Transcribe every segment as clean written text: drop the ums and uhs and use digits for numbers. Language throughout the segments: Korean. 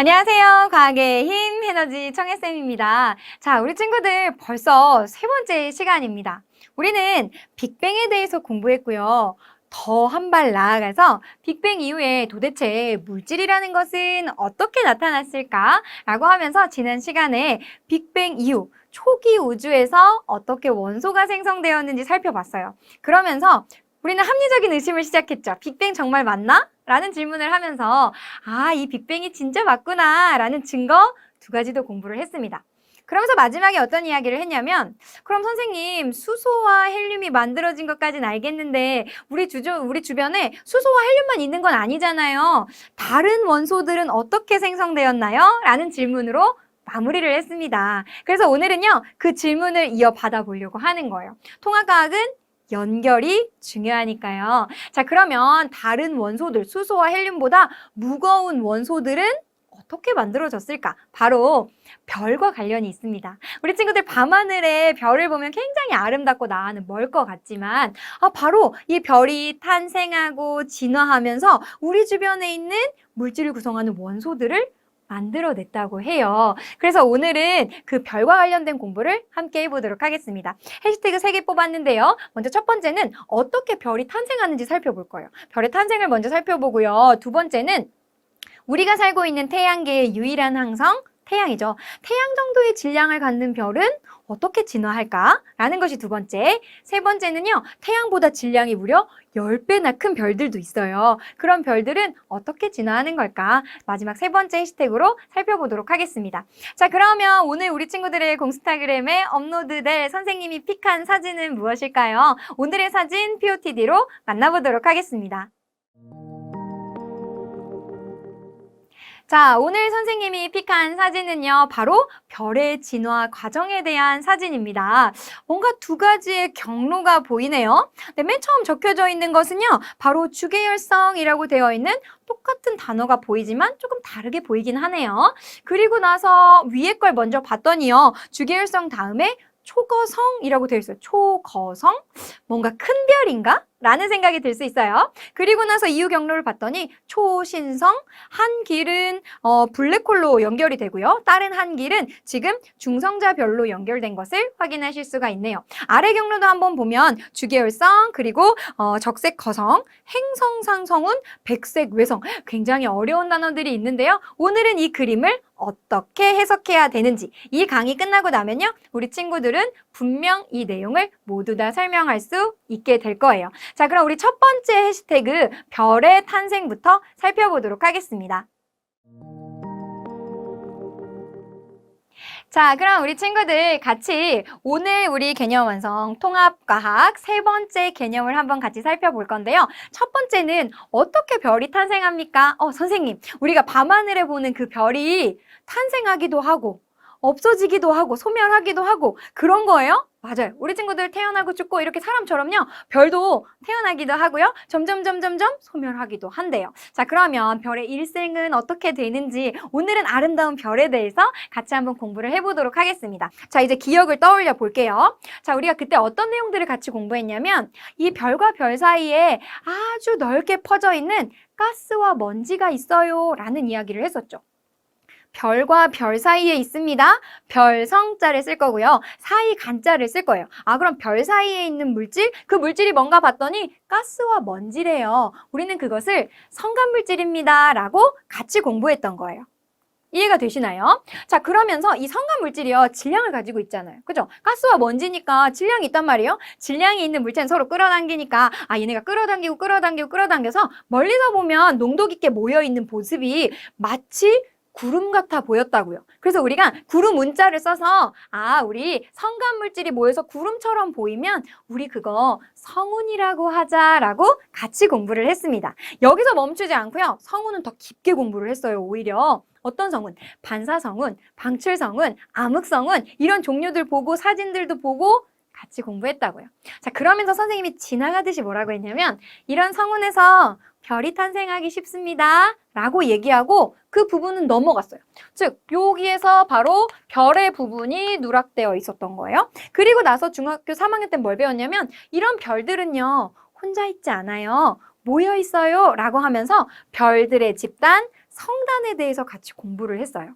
안녕하세요. 과학의 힘 에너지 청혜쌤입니다. 자, 우리 친구들 벌써 세 번째 시간입니다. 우리는 빅뱅에 대해서 공부했고요. 더 한 발 나아가서 빅뱅 이후에 도대체 물질이라는 것은 어떻게 나타났을까라고 하면서 지난 시간에 빅뱅 이후 초기 우주에서 어떻게 원소가 생성되었는지 살펴봤어요. 그러면서 우리는 합리적인 의심을 시작했죠. 빅뱅 정말 맞나? 라는 질문을 하면서 이 빅뱅이 진짜 맞구나 라는 증거 두 가지도 공부를 했습니다. 그러면서 마지막에 어떤 이야기를 했냐면 그럼 선생님 수소와 헬륨이 만들어진 것까지는 알겠는데 우리 주변에 수소와 헬륨만 있는 건 아니잖아요. 다른 원소들은 어떻게 생성되었나요? 라는 질문으로 마무리를 했습니다. 그래서 오늘은요 그 질문을 이어받아 보려고 하는 거예요. 통합과학은 연결이 중요하니까요. 자, 그러면 다른 원소들, 수소와 헬륨보다 무거운 원소들은 어떻게 만들어졌을까? 바로 별과 관련이 있습니다. 우리 친구들 밤하늘에 별을 보면 굉장히 아름답고 나는 멀 것 같지만 바로 이 별이 탄생하고 진화하면서 우리 주변에 있는 물질을 구성하는 원소들을 만들어냈다고 해요. 그래서 오늘은 그 별과 관련된 공부를 함께 해보도록 하겠습니다. 해시태그 3개 뽑았는데요. 먼저 첫 번째는 어떻게 별이 탄생하는지 살펴볼 거예요. 별의 탄생을 먼저 살펴보고요. 두 번째는 우리가 살고 있는 태양계의 유일한 항성, 태양이죠. 태양 정도의 질량을 갖는 별은 어떻게 진화할까라는 것이 두 번째. 세 번째는요. 태양보다 질량이 무려 10배나 큰 별들도 있어요. 그런 별들은 어떻게 진화하는 걸까? 마지막 세 번째 해시태그로 살펴보도록 하겠습니다. 자, 그러면 오늘 우리 친구들의 공스타그램에 업로드될 선생님이 픽한 사진은 무엇일까요? 오늘의 사진 POTD로 만나보도록 하겠습니다. 자, 오늘 선생님이 픽한 사진은요, 바로 별의 진화 과정에 대한 사진입니다. 뭔가 두 가지의 경로가 보이네요. 네, 맨 처음 적혀져 있는 것은요, 바로 주계열성이라고 되어 있는 똑같은 단어가 보이지만 조금 다르게 보이긴 하네요. 그리고 나서 위에 걸 먼저 봤더니요, 주계열성 다음에 초거성이라고 되어 있어요. 초거성? 뭔가 큰 별인가? 라는 생각이 들 수 있어요. 그리고 나서 이후 경로를 봤더니 초신성, 한 길은 블랙홀로 연결이 되고요. 다른 한 길은 지금 중성자별로 연결된 것을 확인하실 수가 있네요. 아래 경로도 한번 보면 주계열성, 그리고 적색 거성, 행성상성운, 백색 외성, 굉장히 어려운 단어들이 있는데요. 오늘은 이 그림을 어떻게 해석해야 되는지 이 강의 끝나고 나면요. 우리 친구들은 분명 이 내용을 모두 다 설명할 수 있게 될 거예요. 자, 그럼 우리 첫 번째 해시태그 별의 탄생부터 살펴보도록 하겠습니다. 자, 그럼 우리 친구들 같이 오늘 우리 개념 완성 통합과학 세 번째 개념을 한번 같이 살펴볼 건데요. 첫 번째는 어떻게 별이 탄생합니까? 선생님, 우리가 밤하늘에 보는 그 별이 탄생하기도 하고 없어지기도 하고 소멸하기도 하고 그런 거예요? 맞아요. 우리 친구들 태어나고 죽고 이렇게 사람처럼요. 별도 태어나기도 하고요. 점점 소멸하기도 한대요. 자, 그러면 별의 일생은 어떻게 되는지 오늘은 아름다운 별에 대해서 같이 한번 공부를 해보도록 하겠습니다. 자, 이제 기억을 떠올려 볼게요. 자, 우리가 그때 어떤 내용들을 같이 공부했냐면 이 별과 별 사이에 아주 넓게 퍼져 있는 가스와 먼지가 있어요 라는 이야기를 했었죠. 별과 별 사이에 있습니다. 별 성자를 쓸 거고요. 사이 간자를 쓸 거예요. 그럼 별 사이에 있는 물질, 그 물질이 뭔가 봤더니 가스와 먼지래요. 우리는 그것을 성간물질입니다. 라고 같이 공부했던 거예요. 이해가 되시나요? 자, 그러면서 이 성간물질이요. 질량을 가지고 있잖아요. 그죠? 가스와 먼지니까 질량이 있단 말이에요. 질량이 있는 물체는 서로 끌어당기니까 얘네가 끌어당겨서 멀리서 보면 농도 깊게 모여있는 모습이 마치 구름 같아 보였다고요. 그래서 우리가 구름 문자를 써서 우리 성간물질이 모여서 구름처럼 보이면 우리 그거 성운이라고 하자라고 같이 공부를 했습니다. 여기서 멈추지 않고요. 성운은 더 깊게 공부를 했어요. 오히려. 어떤 성운? 반사성운, 방출성운, 암흑성운 이런 종류들 보고 사진들도 보고 같이 공부했다고요. 자, 그러면서 선생님이 지나가듯이 뭐라고 했냐면 이런 성운에서 별이 탄생하기 쉽습니다. 라고 얘기하고 그 부분은 넘어갔어요. 즉, 여기에서 바로 별의 부분이 누락되어 있었던 거예요. 그리고 나서 중학교 3학년 때 뭘 배웠냐면 이런 별들은요. 혼자 있지 않아요. 모여 있어요. 라고 하면서 별들의 집단, 성단에 대해서 같이 공부를 했어요.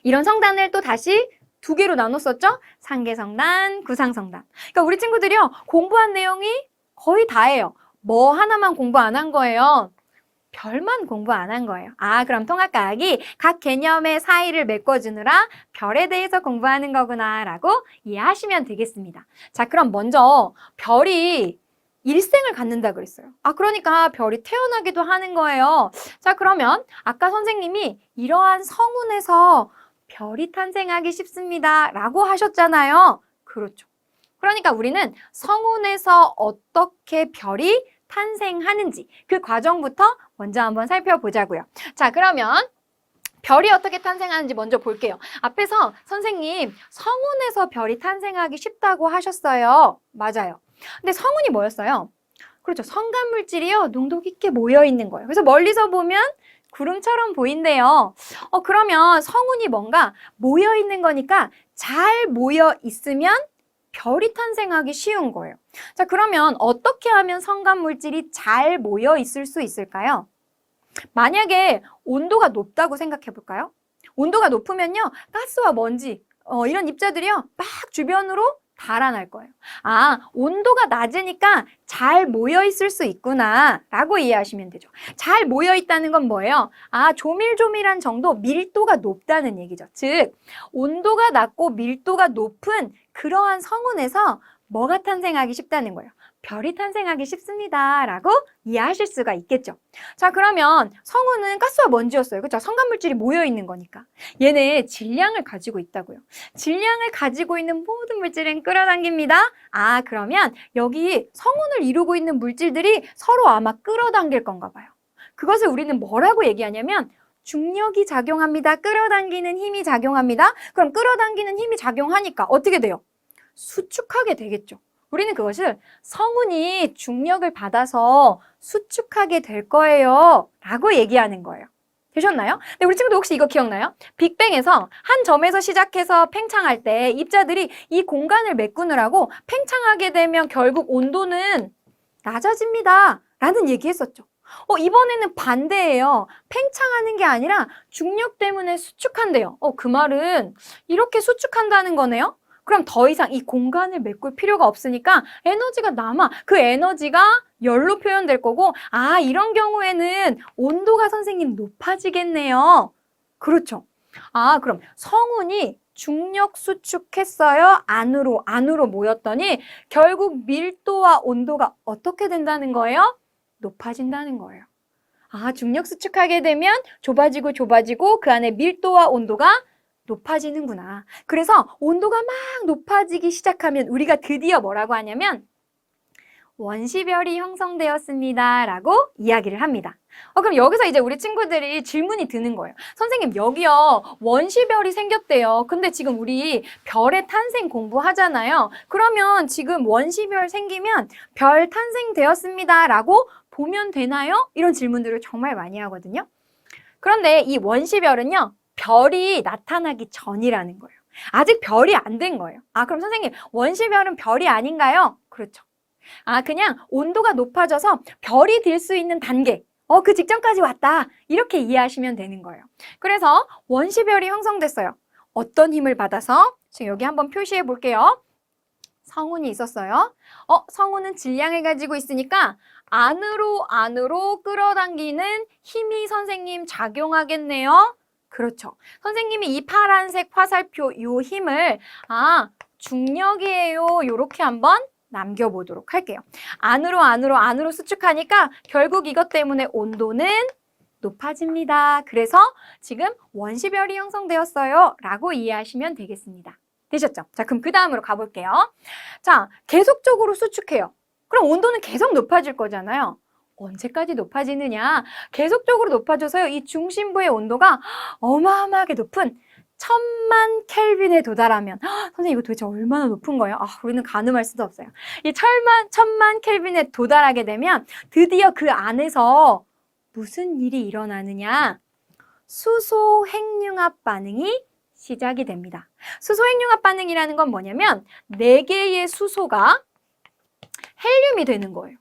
이런 성단을 또 다시 두 개로 나눴었죠? 상계성단, 구상성단. 그러니까 우리 친구들이요, 공부한 내용이 거의 다예요. 뭐 하나만 공부 안 한 거예요? 별만 공부 안 한 거예요. 아, 그럼 통합과학이 각 개념의 사이를 메꿔주느라 별에 대해서 공부하는 거구나 라고 이해하시면 되겠습니다. 자, 그럼 먼저 별이 일생을 갖는다 그랬어요. 아, 그러니까 별이 태어나기도 하는 거예요. 자, 그러면 아까 선생님이 이러한 성운에서 별이 탄생하기 쉽습니다 라고 하셨잖아요. 그렇죠. 그러니까 우리는 성운에서 어떻게 별이 탄생하는지 그 과정부터 먼저 한번 살펴보자고요. 자, 그러면 별이 어떻게 탄생하는지 먼저 볼게요. 앞에서 선생님 성운에서 별이 탄생하기 쉽다고 하셨어요. 맞아요. 근데 성운이 뭐였어요? 그렇죠. 성간물질이요. 농도 깊게 모여 있는 거예요. 그래서 멀리서 보면 구름처럼 보인대요. 그러면 성운이 뭔가 모여 있는 거니까 잘 모여 있으면 별이 탄생하기 쉬운 거예요. 자, 그러면 어떻게 하면 성간물질이 잘 모여 있을 수 있을까요? 만약에 온도가 높다고 생각해 볼까요? 온도가 높으면요, 가스와 먼지, 이런 입자들이요, 막 주변으로 달아날 거예요. 아, 온도가 낮으니까 잘 모여 있을 수 있구나 라고 이해하시면 되죠. 잘 모여 있다는 건 뭐예요? 아, 조밀조밀한 정도, 밀도가 높다는 얘기죠. 즉, 온도가 낮고 밀도가 높은 그러한 성운에서 뭐가 탄생하기 쉽다는 거예요. 별이 탄생하기 쉽습니다 라고 이해하실 수가 있겠죠. 자, 그러면 성운은 가스와 먼지였어요. 그렇죠? 성간물질이 모여있는 거니까. 얘네 질량을 가지고 있다고요. 질량을 가지고 있는 모든 물질은 끌어당깁니다. 아, 그러면 여기 성운을 이루고 있는 물질들이 서로 아마 끌어당길 건가 봐요. 그것을 우리는 뭐라고 얘기하냐면 중력이 작용합니다. 끌어당기는 힘이 작용합니다. 그럼 끌어당기는 힘이 작용하니까 어떻게 돼요? 수축하게 되겠죠. 우리는 그것을 성운이 중력을 받아서 수축하게 될 거예요 라고 얘기하는 거예요. 되셨나요? 네, 우리 친구들 혹시 이거 기억나요? 빅뱅에서 한 점에서 시작해서 팽창할 때 입자들이 이 공간을 메꾸느라고 팽창하게 되면 결국 온도는 낮아집니다 라는 얘기 했었죠. 이번에는 반대예요. 팽창하는 게 아니라 중력 때문에 수축한대요. 그 말은 이렇게 수축한다는 거네요. 그럼 더 이상 이 공간을 메꿀 필요가 없으니까 에너지가 남아. 그 에너지가 열로 표현될 거고, 아, 이런 경우에는 온도가 선생님 높아지겠네요. 그렇죠. 아, 그럼 성운이 중력 수축했어요. 안으로 모였더니 결국 밀도와 온도가 어떻게 된다는 거예요? 높아진다는 거예요. 아, 중력 수축하게 되면 좁아지고 그 안에 밀도와 온도가 높아지는구나. 그래서 온도가 막 높아지기 시작하면 우리가 드디어 뭐라고 하냐면 원시별이 형성되었습니다 라고 이야기를 합니다. 그럼 여기서 이제 우리 친구들이 질문이 드는 거예요. 선생님, 여기요 원시별이 생겼대요. 근데 지금 우리 별의 탄생 공부하잖아요. 그러면 지금 원시별 생기면 별 탄생되었습니다 라고 보면 되나요? 이런 질문들을 정말 많이 하거든요. 그런데 이 원시별은요, 별이 나타나기 전이라는 거예요. 아직 별이 안 된 거예요. 아, 그럼 선생님, 원시별은 별이 아닌가요? 그렇죠. 아, 그냥 온도가 높아져서 별이 될 수 있는 단계, 그 직전까지 왔다. 이렇게 이해하시면 되는 거예요. 그래서 원시별이 형성됐어요. 어떤 힘을 받아서? 지금 여기 한번 표시해 볼게요. 성운이 있었어요. 성운은 질량을 가지고 있으니까 안으로 끌어당기는 힘이 선생님 작용하겠네요. 그렇죠. 선생님이 이 파란색 화살표 이 힘을 중력이에요. 이렇게 한번 남겨보도록 할게요. 안으로 수축하니까 결국 이것 때문에 온도는 높아집니다. 그래서 지금 원시별이 형성되었어요 라고 이해하시면 되겠습니다. 되셨죠? 자, 그럼 그 다음으로 가볼게요. 자, 계속적으로 수축해요. 그럼 온도는 계속 높아질 거잖아요. 언제까지 높아지느냐? 계속적으로 높아져서요. 이 중심부의 온도가 어마어마하게 높은 1000만 켈빈에 도달하면 선생님 이거 도대체 얼마나 높은 거예요? 우리는 가늠할 수도 없어요. 이 1000만 켈빈에 도달하게 되면 드디어 그 안에서 무슨 일이 일어나느냐? 수소 핵융합 반응이 시작이 됩니다. 수소 핵융합 반응이라는 건 뭐냐면 4개의 수소가 헬륨이 되는 거예요.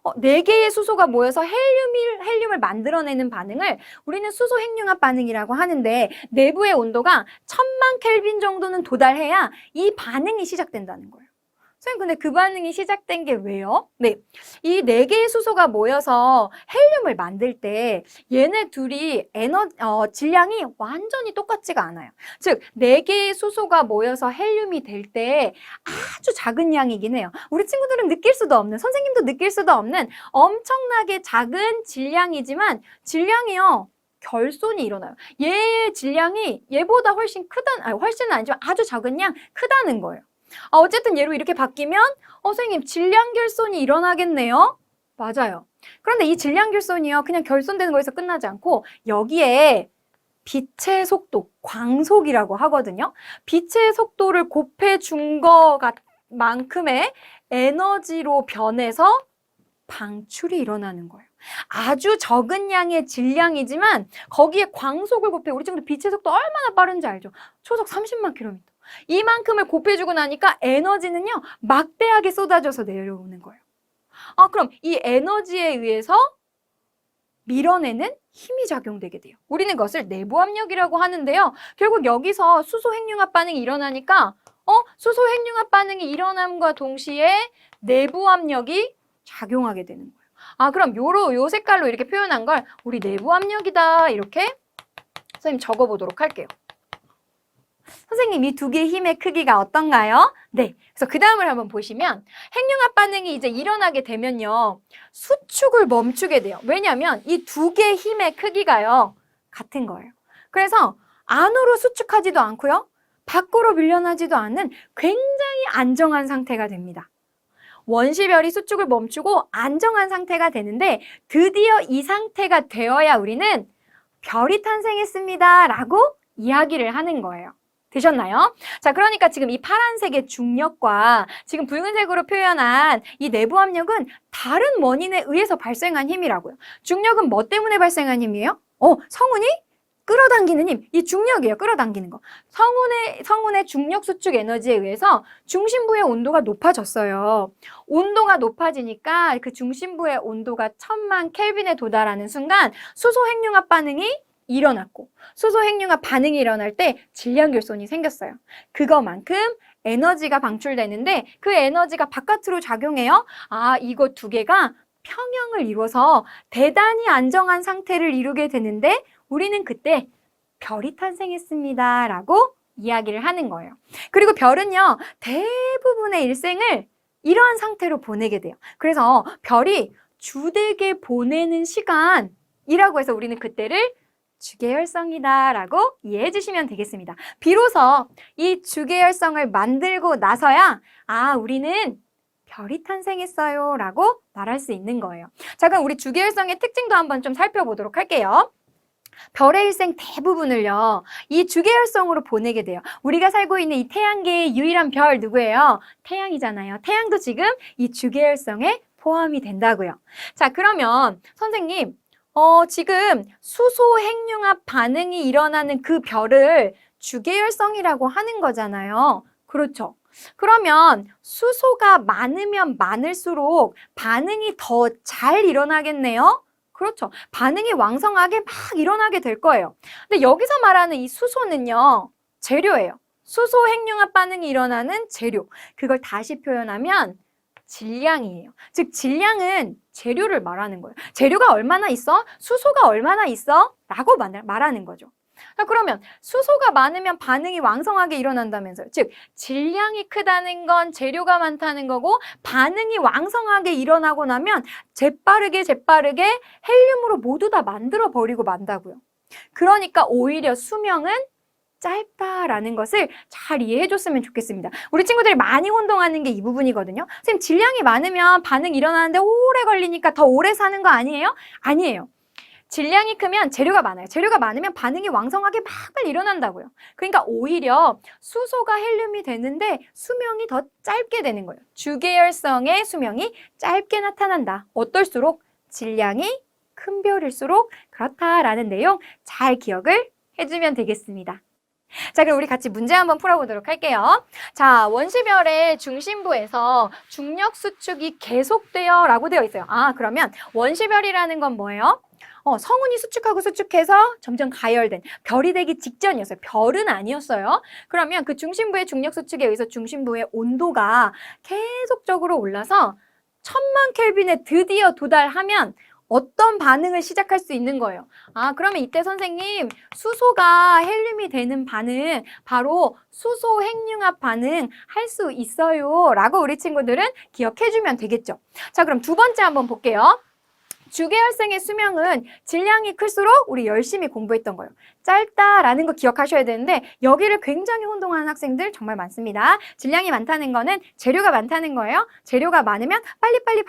4개의 수소가 모여서 헬륨을 만들어내는 반응을 우리는 수소 핵융합 반응이라고 하는데 내부의 온도가 1000만 켈빈 정도는 도달해야 이 반응이 시작된다는 거예요. 선생님, 근데 그 반응이 시작된 게 왜요? 네, 이 4개의 수소가 모여서 헬륨을 만들 때 얘네 둘이 질량이 완전히 똑같지가 않아요. 즉, 4개의 수소가 모여서 헬륨이 될 때 아주 작은 양이긴 해요. 우리 친구들은 느낄 수도 없는, 선생님도 느낄 수도 없는 엄청나게 작은 질량이지만 질량이요, 결손이 일어나요. 얘의 질량이 얘보다 훨씬은 아니지만 아주 작은 양 크다는 거예요. 어쨌든 얘로 이렇게 바뀌면 선생님, 질량 결손이 일어나겠네요? 맞아요. 그런데 이 질량 결손이요, 그냥 결손되는 거에서 끝나지 않고 여기에 빛의 속도, 광속이라고 하거든요. 빛의 속도를 곱해준 것만큼의 에너지로 변해서 방출이 일어나는 거예요. 아주 적은 양의 질량이지만 거기에 광속을 곱해, 우리 친구들 빛의 속도 얼마나 빠른지 알죠? 초속 30만 킬로미터. 이만큼을 곱해주고 나니까 에너지는요, 막대하게 쏟아져서 내려오는 거예요. 그럼 이 에너지에 의해서 밀어내는 힘이 작용되게 돼요. 우리는 그것을 내부압력이라고 하는데요. 결국 여기서 수소 핵융합 반응이 일어나니까 수소 핵융합 반응이 일어남과 동시에 내부압력이 작용하게 되는 거예요. 그럼 요 색깔로 이렇게 표현한 걸 우리 내부압력이다, 이렇게 선생님 적어보도록 할게요. 선생님, 이 2개의 힘의 크기가 어떤가요? 네, 그래서 그 다음을 한번 보시면 핵융합 반응이 이제 일어나게 되면요, 수축을 멈추게 돼요. 왜냐하면 이 2개의 힘의 크기가요, 같은 거예요. 그래서 안으로 수축하지도 않고요, 밖으로 밀려나지도 않는 굉장히 안정한 상태가 됩니다. 원시별이 수축을 멈추고 안정한 상태가 되는데 드디어 이 상태가 되어야 우리는 별이 탄생했습니다 라고 이야기를 하는 거예요. 되셨나요? 자, 그러니까 지금 이 파란색의 중력과 지금 붉은색으로 표현한 이 내부압력은 다른 원인에 의해서 발생한 힘이라고요. 중력은 뭐 때문에 발생한 힘이에요? 성운이 끌어당기는 힘, 이 중력이에요. 끌어당기는 거. 성운의 중력 수축 에너지에 의해서 중심부의 온도가 높아졌어요. 온도가 높아지니까 그 중심부의 온도가 1000만 켈빈에 도달하는 순간 수소 핵융합 반응이 일어났고, 수소 핵융합 반응이 일어날 때 질량 결손이 생겼어요. 그거만큼 에너지가 방출되는데 그 에너지가 바깥으로 작용해요. 이거 2개가 평형을 이루어서 대단히 안정한 상태를 이루게 되는데 우리는 그때 별이 탄생했습니다 라고 이야기를 하는 거예요. 그리고 별은요, 대부분의 일생을 이러한 상태로 보내게 돼요. 그래서 별이 주되게 보내는 시간이라고 해서 우리는 그때를 주계열성이다 라고 이해해 주시면 되겠습니다. 비로소 이 주계열성을 만들고 나서야 우리는 별이 탄생했어요 라고 말할 수 있는 거예요. 자, 그럼 우리 주계열성의 특징도 한번 좀 살펴보도록 할게요. 별의 일생 대부분을요, 이 주계열성으로 보내게 돼요. 우리가 살고 있는 이 태양계의 유일한 별 누구예요? 태양이잖아요. 태양도 지금 이 주계열성에 포함이 된다고요. 자, 그러면 선생님, 지금 수소 핵융합 반응이 일어나는 그 별을 주계열성이라고 하는 거잖아요. 그렇죠. 그러면 수소가 많으면 많을수록 반응이 더 잘 일어나겠네요. 그렇죠. 반응이 왕성하게 막 일어나게 될 거예요. 근데 여기서 말하는 이 수소는요, 재료예요. 수소 핵융합 반응이 일어나는 재료. 그걸 다시 표현하면 질량이에요. 즉, 질량은 재료를 말하는 거예요. 재료가 얼마나 있어? 수소가 얼마나 있어? 라고 말하는 거죠. 그러면 수소가 많으면 반응이 왕성하게 일어난다면서요. 즉, 질량이 크다는 건 재료가 많다는 거고, 반응이 왕성하게 일어나고 나면 재빠르게 헬륨으로 모두 다 만들어버리고 만다고요. 그러니까 오히려 수명은 짧다라는 것을 잘 이해해 줬으면 좋겠습니다. 우리 친구들이 많이 혼동하는 게 이 부분이거든요. 선생님, 질량이 많으면 반응이 일어나는데 오래 걸리니까 더 오래 사는 거 아니에요? 아니에요. 질량이 크면 재료가 많아요. 재료가 많으면 반응이 왕성하게 막 빨리 일어난다고요. 그러니까 오히려 수소가 헬륨이 되는데 수명이 더 짧게 되는 거예요. 주계열성의 수명이 짧게 나타난다. 어떨수록? 질량이 큰 별일수록 그렇다라는 내용 잘 기억을 해주면 되겠습니다. 자, 그럼 우리 같이 문제 한번 풀어보도록 할게요. 자, 원시별의 중심부에서 중력 수축이 계속돼요 라고 되어 있어요. 그러면 원시별이라는 건 뭐예요? 성운이 수축하고 수축해서 점점 가열된 별이 되기 직전이었어요. 별은 아니었어요. 그러면 그 중심부의 중력 수축에 의해서 중심부의 온도가 계속적으로 올라서 1000만 켈빈에 드디어 도달하면 어떤 반응을 시작할 수 있는 거예요. 그러면 이때 선생님 수소가 헬륨이 되는 반응 바로 수소 핵융합 반응 할 수 있어요 라고 우리 친구들은 기억해주면 되겠죠. 자, 그럼 두 번째 한번 볼게요. 주계열성의 수명은 질량이 클수록 우리 열심히 공부했던 거예요. 짧다라는 거 기억하셔야 되는데 여기를 굉장히 혼동하는 학생들 정말 많습니다. 질량이 많다는 거는 재료가 많다는 거예요. 재료가 많으면 빨리빨리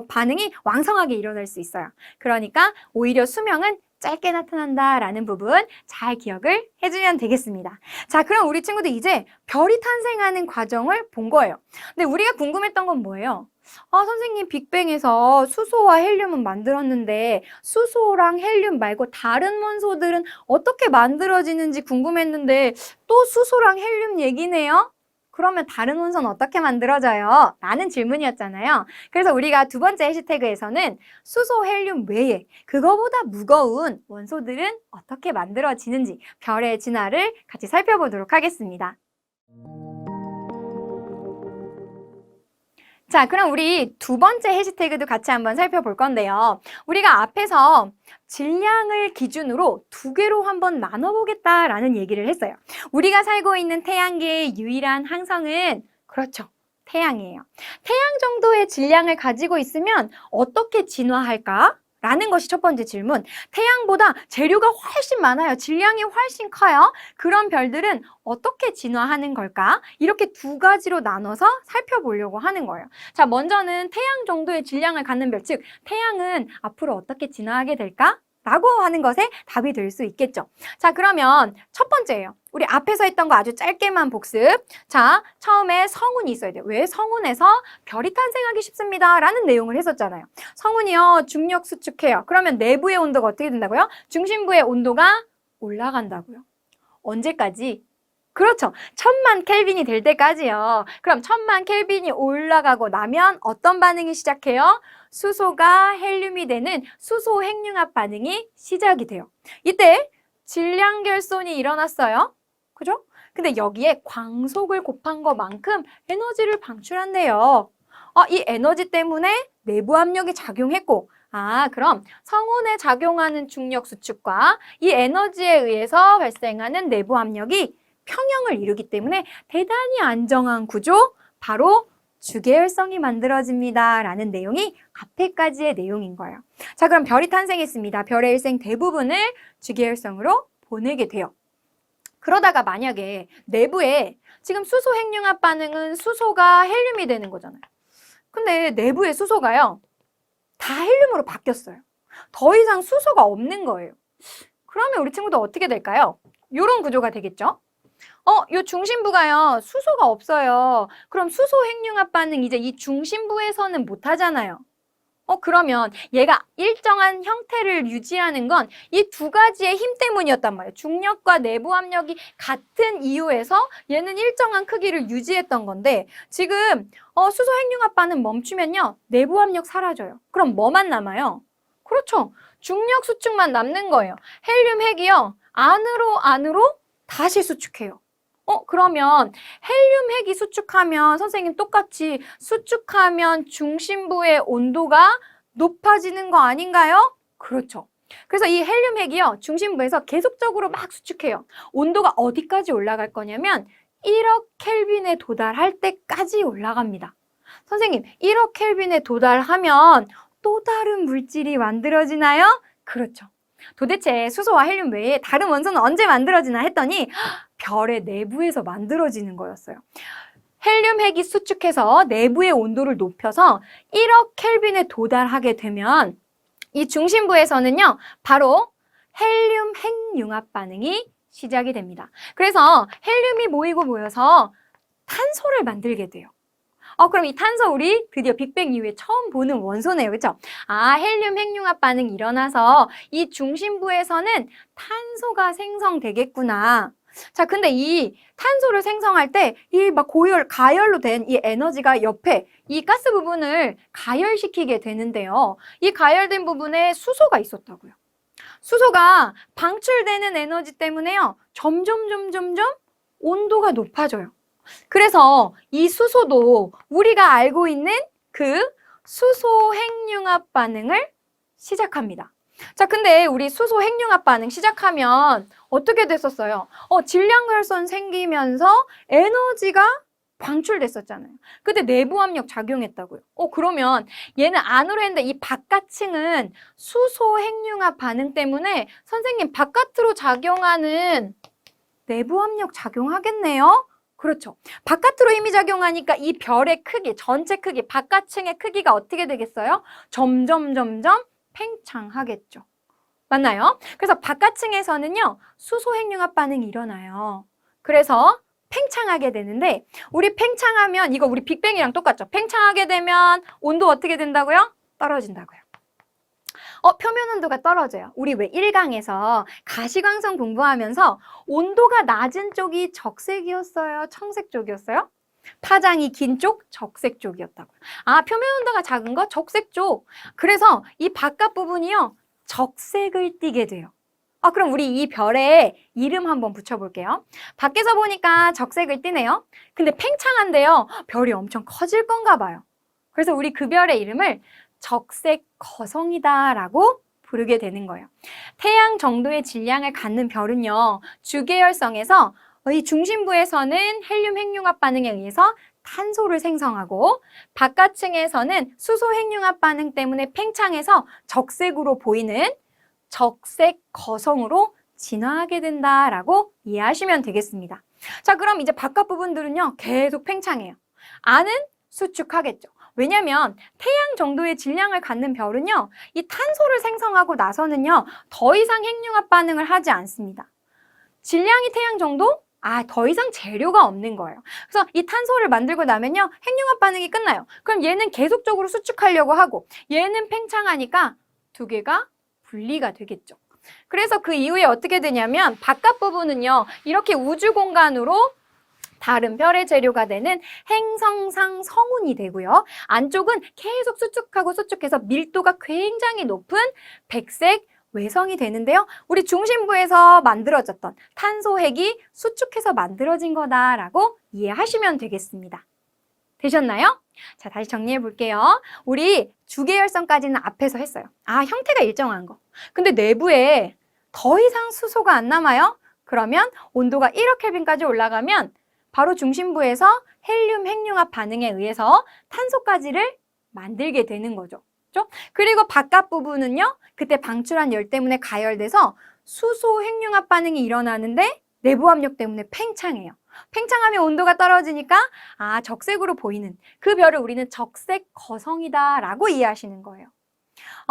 반응이 왕성하게 일어날 수 있어요. 그러니까 오히려 수명은 짧게 나타난다라는 부분 잘 기억을 해주면 되겠습니다. 자, 그럼 우리 친구들 이제 별이 탄생하는 과정을 본 거예요. 근데 우리가 궁금했던 건 뭐예요? 선생님 빅뱅에서 수소와 헬륨은 만들었는데 수소랑 헬륨 말고 다른 원소들은 어떻게 만들어지는지 궁금했는데 또 수소랑 헬륨 얘기네요? 그러면 다른 원소는 어떻게 만들어져요? 라는 질문이었잖아요. 그래서 우리가 두 번째 해시태그에서는 수소, 헬륨 외에 그거보다 무거운 원소들은 어떻게 만들어지는지 별의 진화를 같이 살펴보도록 하겠습니다. 자, 그럼 우리 두 번째 해시태그도 같이 한번 살펴볼 건데요. 우리가 앞에서 질량을 기준으로 두 개로 한번 나눠보겠다라는 얘기를 했어요. 우리가 살고 있는 태양계의 유일한 항성은 그렇죠. 태양이에요. 태양 정도의 질량을 가지고 있으면 어떻게 진화할까? 라는 것이 첫 번째 질문. 태양보다 재료가 훨씬 많아요. 질량이 훨씬 커요. 그런 별들은 어떻게 진화하는 걸까? 이렇게 두 가지로 나눠서 살펴보려고 하는 거예요. 자, 먼저는 태양 정도의 질량을 갖는 별, 즉 태양은 앞으로 어떻게 진화하게 될까? 라고 하는 것에 답이 될 수 있겠죠. 자, 그러면 첫 번째예요. 우리 앞에서 했던 거 아주 짧게만 복습. 자, 처음에 성운이 있어야 돼요. 왜? 성운에서 별이 탄생하기 쉽습니다. 라는 내용을 했었잖아요. 성운이요, 중력 수축해요. 그러면 내부의 온도가 어떻게 된다고요? 중심부의 온도가 올라간다고요. 언제까지? 그렇죠. 1000만 켈빈이 될 때까지요. 그럼 1000만 켈빈이 올라가고 나면 어떤 반응이 시작해요? 수소가 헬륨이 되는 수소 핵융합 반응이 시작이 돼요. 이때 질량 결손이 일어났어요. 그죠? 근데 여기에 광속을 곱한 것만큼 에너지를 방출한대요. 이 에너지 때문에 내부 압력이 작용했고, 그럼 성운에 작용하는 중력 수축과 이 에너지에 의해서 발생하는 내부 압력이 평형을 이루기 때문에 대단히 안정한 구조, 바로 주계열성이 만들어집니다. 라는 내용이 앞에까지의 내용인 거예요. 자, 그럼 별이 탄생했습니다. 별의 일생 대부분을 주계열성으로 보내게 돼요. 그러다가 만약에 내부에 지금 수소 핵융합 반응은 수소가 헬륨이 되는 거잖아요. 근데 내부의 수소가요, 다 헬륨으로 바뀌었어요. 더 이상 수소가 없는 거예요. 그러면 우리 친구들 어떻게 될까요? 이런 구조가 되겠죠? 요 중심부가요, 수소가 없어요. 그럼 수소 핵융합 반응 이제 이 중심부에서는 못 하잖아요. 그러면 얘가 일정한 형태를 유지하는 건 이 두 가지의 힘 때문이었단 말이에요. 중력과 내부 압력이 같은 이유에서 얘는 일정한 크기를 유지했던 건데 지금 수소 핵융합 반응 멈추면요, 내부 압력 사라져요. 그럼 뭐만 남아요? 그렇죠. 중력 수축만 남는 거예요. 헬륨 핵이요, 안으로 다시 수축해요. 그러면 헬륨 핵이 수축하면 선생님 똑같이 수축하면 중심부의 온도가 높아지는 거 아닌가요? 그렇죠. 그래서 이 헬륨 핵이요, 중심부에서 계속적으로 막 수축해요. 온도가 어디까지 올라갈 거냐면 1억 켈빈에 도달할 때까지 올라갑니다. 선생님, 1억 켈빈에 도달하면 또 다른 물질이 만들어지나요? 그렇죠. 도대체 수소와 헬륨 외에 다른 원소는 언제 만들어지나 했더니 별의 내부에서 만들어지는 거였어요. 헬륨 핵이 수축해서 내부의 온도를 높여서 1억 켈빈에 도달하게 되면 이 중심부에서는요, 바로 헬륨 핵융합 반응이 시작이 됩니다. 그래서 헬륨이 모여서 탄소를 만들게 돼요. 그럼 이 탄소 우리 드디어 빅뱅 이후에 처음 보는 원소네요. 그렇죠? 헬륨 핵융합 반응이 일어나서 이 중심부에서는 탄소가 생성되겠구나. 자, 근데 이 탄소를 생성할 때 이 막 가열로 된 이 에너지가 옆에 이 가스 부분을 가열시키게 되는데요. 이 가열된 부분에 수소가 있었다고요. 수소가 방출되는 에너지 때문에요. 점점 온도가 높아져요. 그래서 이 수소도 우리가 알고 있는 그 수소 핵융합 반응을 시작합니다. 자, 근데 우리 수소 핵융합 반응 시작하면 어떻게 됐었어요? 질량결선 생기면서 에너지가 방출됐었잖아요. 그때 내부 압력 작용했다고요. 그러면 얘는 안으로 했는데 이 바깥층은 수소 핵융합 반응 때문에 선생님 바깥으로 작용하는 내부 압력 작용하겠네요? 그렇죠. 바깥으로 힘이 작용하니까 이 별의 크기, 전체 크기, 바깥층의 크기가 어떻게 되겠어요? 점점 팽창하겠죠. 맞나요? 그래서 바깥층에서는요, 수소 핵융합 반응이 일어나요. 그래서 팽창하게 되는데, 우리 팽창하면, 이거 우리 빅뱅이랑 똑같죠? 팽창하게 되면 온도 어떻게 된다고요? 떨어진다고요. 표면 온도가 떨어져요. 우리 왜 1강에서 가시광선 공부하면서 온도가 낮은 쪽이 적색이었어요? 청색 쪽이었어요? 파장이 긴 쪽, 적색 쪽이었다고요. 표면 온도가 작은 거 적색 쪽. 그래서 이 바깥 부분이요, 적색을 띠게 돼요. 그럼 우리 이 별에 이름 한번 붙여볼게요. 밖에서 보니까 적색을 띠네요. 근데 팽창한데요, 별이 엄청 커질 건가 봐요. 그래서 우리 그 별의 이름을 적색 거성이다라고 부르게 되는 거예요. 태양 정도의 질량을 갖는 별은요, 주계열성에서 이 중심부에서는 헬륨 핵융합 반응에 의해서 탄소를 생성하고 바깥층에서는 수소 핵융합 반응 때문에 팽창해서 적색으로 보이는 적색 거성으로 진화하게 된다라고 이해하시면 되겠습니다. 자, 그럼 이제 바깥 부분들은요, 계속 팽창해요. 안은 수축하겠죠. 왜냐면 태양 정도의 질량을 갖는 별은요, 이 탄소를 생성하고 나서는요, 더 이상 핵융합 반응을 하지 않습니다. 질량이 태양 정도? 더 이상 재료가 없는 거예요. 그래서 이 탄소를 만들고 나면요, 핵융합 반응이 끝나요. 그럼 얘는 계속적으로 수축하려고 하고 얘는 팽창하니까 두 개가 분리가 되겠죠. 그래서 그 이후에 어떻게 되냐면 바깥 부분은요, 이렇게 우주 공간으로 다른 별의 재료가 되는 행성상 성운이 되고요. 안쪽은 계속 수축해서 밀도가 굉장히 높은 백색 외성이 되는데요. 우리 중심부에서 만들어졌던 탄소핵이 수축해서 만들어진 거다라고 이해하시면 되겠습니다. 되셨나요? 자, 다시 정리해 볼게요. 우리 주계열성까지는 앞에서 했어요. 형태가 일정한 거. 근데 내부에 더 이상 수소가 안 남아요? 그러면 온도가 1억 켈빈까지 올라가면 바로 중심부에서 헬륨 핵융합 반응에 의해서 탄소가지를 만들게 되는 거죠. 그렇죠? 그리고 바깥 부분은요, 그때 방출한 열 때문에 가열돼서 수소 핵융합 반응이 일어나는데 내부 압력 때문에 팽창해요. 팽창하면 온도가 떨어지니까 적색으로 보이는 그 별을 우리는 적색 거성이다라고 이해하시는 거예요.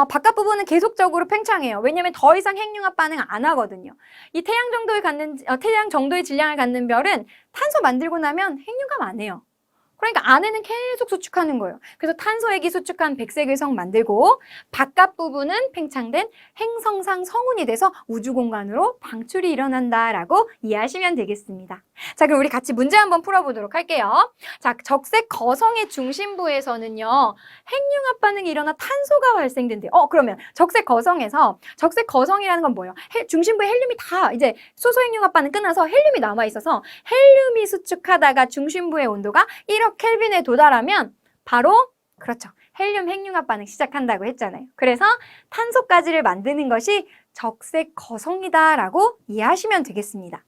바깥 부분은 계속적으로 팽창해요. 왜냐하면 더 이상 핵융합 반응 안 하거든요. 이 태양 정도의 질량을 갖는 별은 탄소 만들고 나면 핵융합 안 해요. 그러니까 안에는 계속 수축하는 거예요. 그래서 탄소핵이 수축한 백색 외성 만들고 바깥 부분은 팽창된 행성상 성운이 돼서 우주 공간으로 방출이 일어난다라고 이해하시면 되겠습니다. 자, 그럼 우리 같이 문제 한번 풀어보도록 할게요. 자, 적색 거성의 중심부에서는요, 핵융합 반응이 일어나 탄소가 발생된대요. 그러면 적색 거성이라는 건 뭐예요? 중심부에 헬륨이 다 이제 수소 핵융합 반응 끝나서 헬륨이 남아 있어서 헬륨이 수축하다가 중심부의 온도가 1억 켈빈에 도달하면 바로 그렇죠. 헬륨 핵융합 반응 시작한다고 했잖아요. 그래서 탄소가지를 만드는 것이 적색 거성이다라고 이해하시면 되겠습니다.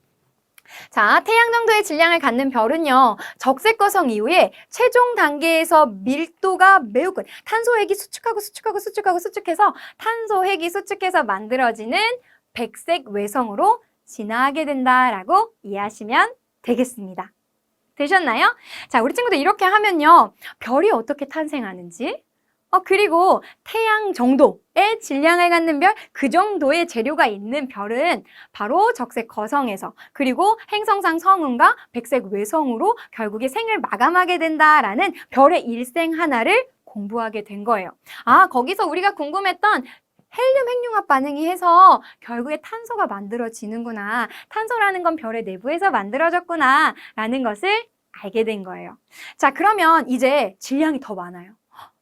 자, 태양 정도의 질량을 갖는 별은요, 적색 거성 이후에 최종 단계에서 밀도가 매우 큰 탄소핵이 수축해서 탄소핵이 수축해서 만들어지는 백색 외성으로 진화하게 된다라고 이해하시면 되겠습니다. 되셨나요? 자, 우리 친구들 이렇게 하면요, 별이 어떻게 탄생하는지, 그리고 태양 정도의 질량을 갖는 별, 그 정도의 재료가 있는 별은 바로 적색 거성에서, 그리고 행성상 성운과 백색 외성으로 결국에 생을 마감하게 된다라는 별의 일생 하나를 공부하게 된 거예요. 거기서 우리가 궁금했던 헬륨 핵융합 반응이 해서 결국에 탄소가 만들어지는구나. 탄소라는 건 별의 내부에서 만들어졌구나 라는 것을 알게 된 거예요. 자, 그러면 이제 질량이 더 많아요.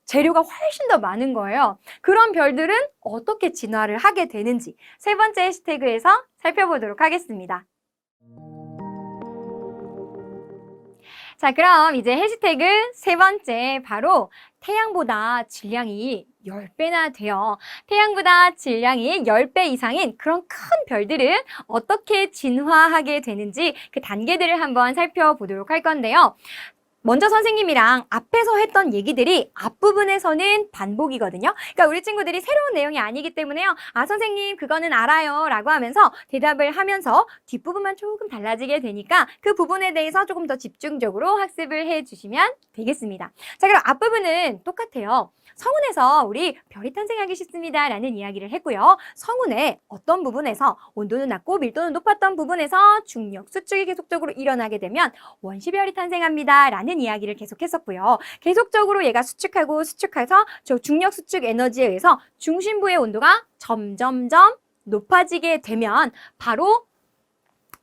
재료가 훨씬 더 많은 거예요. 그런 별들은 어떻게 진화를 하게 되는지 세 번째 해시태그에서 살펴보도록 하겠습니다. 자, 그럼 이제 해시태그 세 번째, 바로 태양보다 질량이 10배나 돼요. 태양보다 질량이 10배 이상인 그런 큰 별들은 어떻게 진화하게 되는지 그 단계들을 한번 살펴보도록 할 건데요. 먼저 선생님이랑 앞에서 했던 얘기들이 앞부분에서는 반복이거든요. 그러니까 우리 친구들이 새로운 내용이 아니기 때문에요. 아, 선생님 그거는 알아요 라고 하면서 대답을 하면서 뒷부분만 조금 달라지게 되니까 그 부분에 대해서 조금 더 집중적으로 학습을 해주시면 되겠습니다. 자, 그럼 앞부분은 똑같아요. 성운에서 우리 별이 탄생하기 쉽습니다 라는 이야기를 했고요. 성운의 어떤 부분에서 온도는 낮고 밀도는 높았던 부분에서 중력 수축이 계속적으로 일어나게 되면 원시별이 탄생합니다 라는 이야기를 계속했었고요. 계속적으로 얘가 수축하고 수축해서 저 중력 수축 에너지에 의해서 중심부의 온도가 점점점 높아지게 되면 바로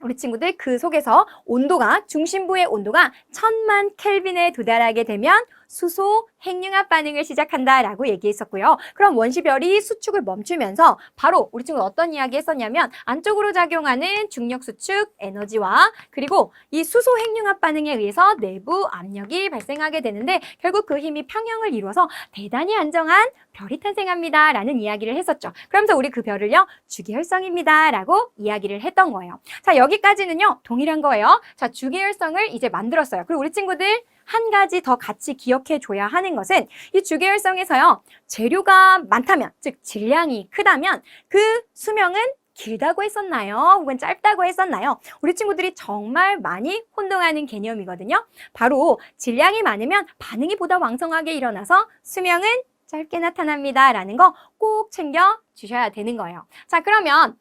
우리 친구들 그 속에서 온도가 중심부의 온도가 1000만 켈빈에 도달하게 되면 수소 핵융합 반응을 시작한다라고 얘기했었고요. 그럼 원시별이 수축을 멈추면서 바로 우리 친구 어떤 이야기 했었냐면 안쪽으로 작용하는 중력 수축 에너지와 그리고 이 수소 핵융합 반응에 의해서 내부 압력이 발생하게 되는데 결국 그 힘이 평형을 이루어서 대단히 안정한 별이 탄생합니다 라는 이야기를 했었죠. 그러면서 우리 그 별을요 주기혈성입니다 라고 이야기를 했던 거예요. 자, 여기까지는요 동일한 거예요. 자, 주기혈성을 이제 만들었어요. 그리고 우리 친구들 한 가지 더 같이 기억해 줘야 하는 것은 이 주기혈성에서요 재료가 많다면, 즉 질량이 크다면 그 수명은 길다고 했었나요? 혹은 짧다고 했었나요? 우리 친구들이 정말 많이 혼동하는 개념이거든요. 바로 질량이 많으면 반응이 보다 왕성하게 일어나서 수명은 짧게 나타납니다 라는 거 꼭 챙겨 주셔야 되는 거예요. 자, 그러면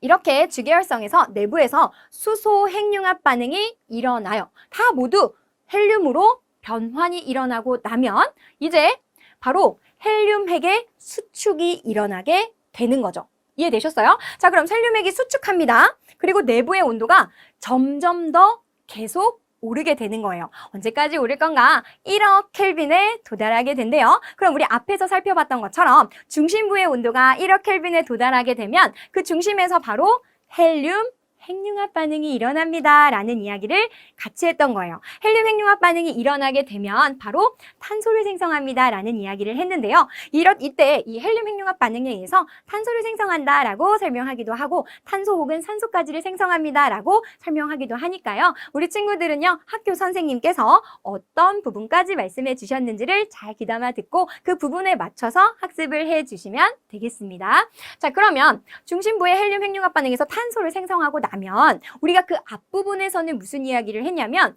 이렇게 주기혈성에서 내부에서 수소 핵융합 반응이 일어나요. 다 모두 헬륨으로 변환이 일어나고 나면 이제 바로 헬륨 핵의 수축이 일어나게 되는 거죠. 이해되셨어요? 자, 그럼 헬륨 핵이 수축합니다. 그리고 내부의 온도가 점점 더 계속 오르게 되는 거예요. 언제까지 오를 건가? 1억 켈빈에 도달하게 된대요. 그럼 우리 앞에서 살펴봤던 것처럼 중심부의 온도가 1억 켈빈에 도달하게 되면 그 중심에서 바로 헬륨 핵융합 반응이 일어납니다 라는 이야기를 같이 했던 거예요. 헬륨 핵융합 반응이 일어나게 되면 바로 탄소를 생성합니다 라는 이야기를 했는데요. 이때 이 헬륨 핵융합 반응에 의해서 탄소를 생성한다 라고 설명하기도 하고 탄소 혹은 산소까지를 생성합니다 라고 설명하기도 하니까요. 우리 친구들은요 학교 선생님께서 어떤 부분까지 말씀해 주셨는지를 잘 귀담아 듣고 그 부분에 맞춰서 학습을 해 주시면 되겠습니다. 자, 그러면 중심부의 헬륨 핵융합 반응에서 탄소를 생성하고 나면 우리가 그 앞부분에서는 무슨 이야기를 했냐면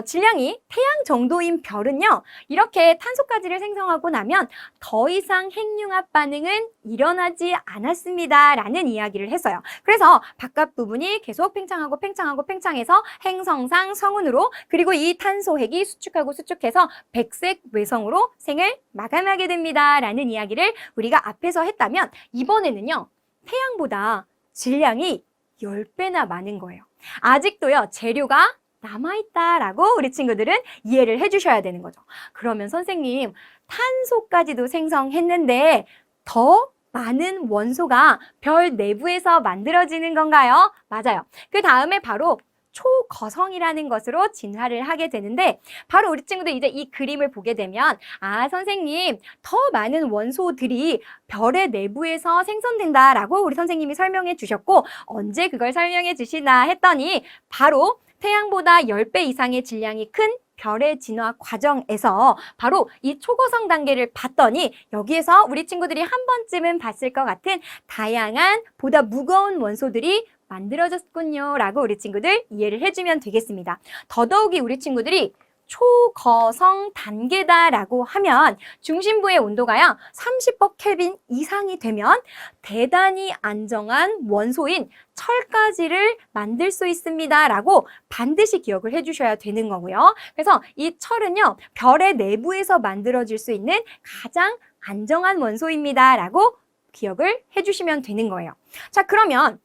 질량이 태양 정도인 별은요 이렇게 탄소까지를 생성하고 나면 더 이상 핵융합 반응은 일어나지 않았습니다 라는 이야기를 했어요. 그래서 바깥 부분이 계속 팽창하고 팽창하고 팽창해서 행성상 성운으로 그리고 이 탄소 핵이 수축하고 수축해서 백색 외성으로 생을 마감하게 됩니다 라는 이야기를 우리가 앞에서 했다면 이번에는요 태양보다 질량이 10배나 많은 거예요. 아직도요 재료가 남아있다라고 우리 친구들은 이해를 해주셔야 되는 거죠. 그러면 선생님 탄소까지도 생성했는데 더 많은 원소가 별 내부에서 만들어지는 건가요? 맞아요. 그 다음에 바로 초거성이라는 것으로 진화를 하게 되는데 바로 우리 친구들 이제 이 그림을 보게 되면 아 선생님 더 많은 원소들이 별의 내부에서 생성된다라고 우리 선생님이 설명해 주셨고 언제 그걸 설명해 주시나 했더니 바로 태양보다 10배 이상의 질량이 큰 별의 진화 과정에서 바로 이 초거성 단계를 봤더니 여기에서 우리 친구들이 한 번쯤은 봤을 것 같은 다양한 보다 무거운 원소들이 만들어졌군요 라고 우리 친구들 이해를 해주면 되겠습니다. 더더욱이 우리 친구들이 초거성 단계다라고 하면 중심부의 온도가요 30억 켈빈 이상이 되면 대단히 안정한 원소인 철까지를 만들 수 있습니다 라고 반드시 기억을 해주셔야 되는 거고요. 그래서 이 철은요 별의 내부에서 만들어질 수 있는 가장 안정한 원소입니다 라고 기억을 해주시면 되는 거예요. 자, 그러면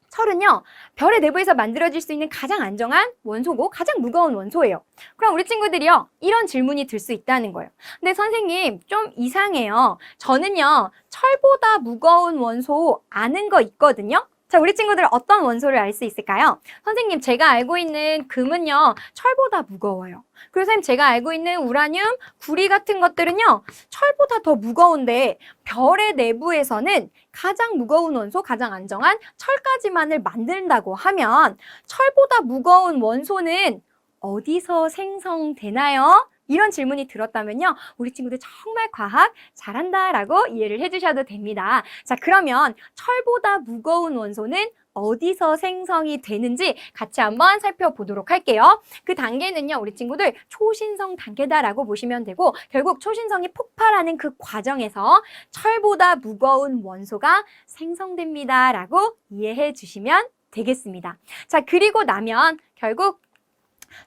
철은요, 별의 내부에서 만들어질 수 있는 가장 안정한 원소고 가장 무거운 원소예요. 그럼 우리 친구들이요, 이런 질문이 들 수 있다는 거예요. 근데 선생님, 좀 이상해요. 저는요, 철보다 무거운 원소 아는 거 있거든요. 자, 우리 친구들 어떤 원소를 알 수 있을까요? 선생님, 제가 알고 있는 금은요, 철보다 무거워요. 그리고 선생님, 제가 알고 있는 우라늄, 구리 같은 것들은요, 철보다 더 무거운데 별의 내부에서는 가장 무거운 원소, 가장 안정한 철까지만을 만든다고 하면 철보다 무거운 원소는 어디서 생성되나요? 이런 질문이 들었다면요, 우리 친구들 정말 과학 잘한다라고 이해를 해주셔도 됩니다. 자, 그러면 철보다 무거운 원소는 어디서 생성이 되는지 같이 한번 살펴보도록 할게요. 그 단계는요, 우리 친구들 초신성 단계다라고 보시면 되고, 결국 초신성이 폭발하는 그 과정에서 철보다 무거운 원소가 생성됩니다라고 이해해 주시면 되겠습니다. 자, 그리고 나면 결국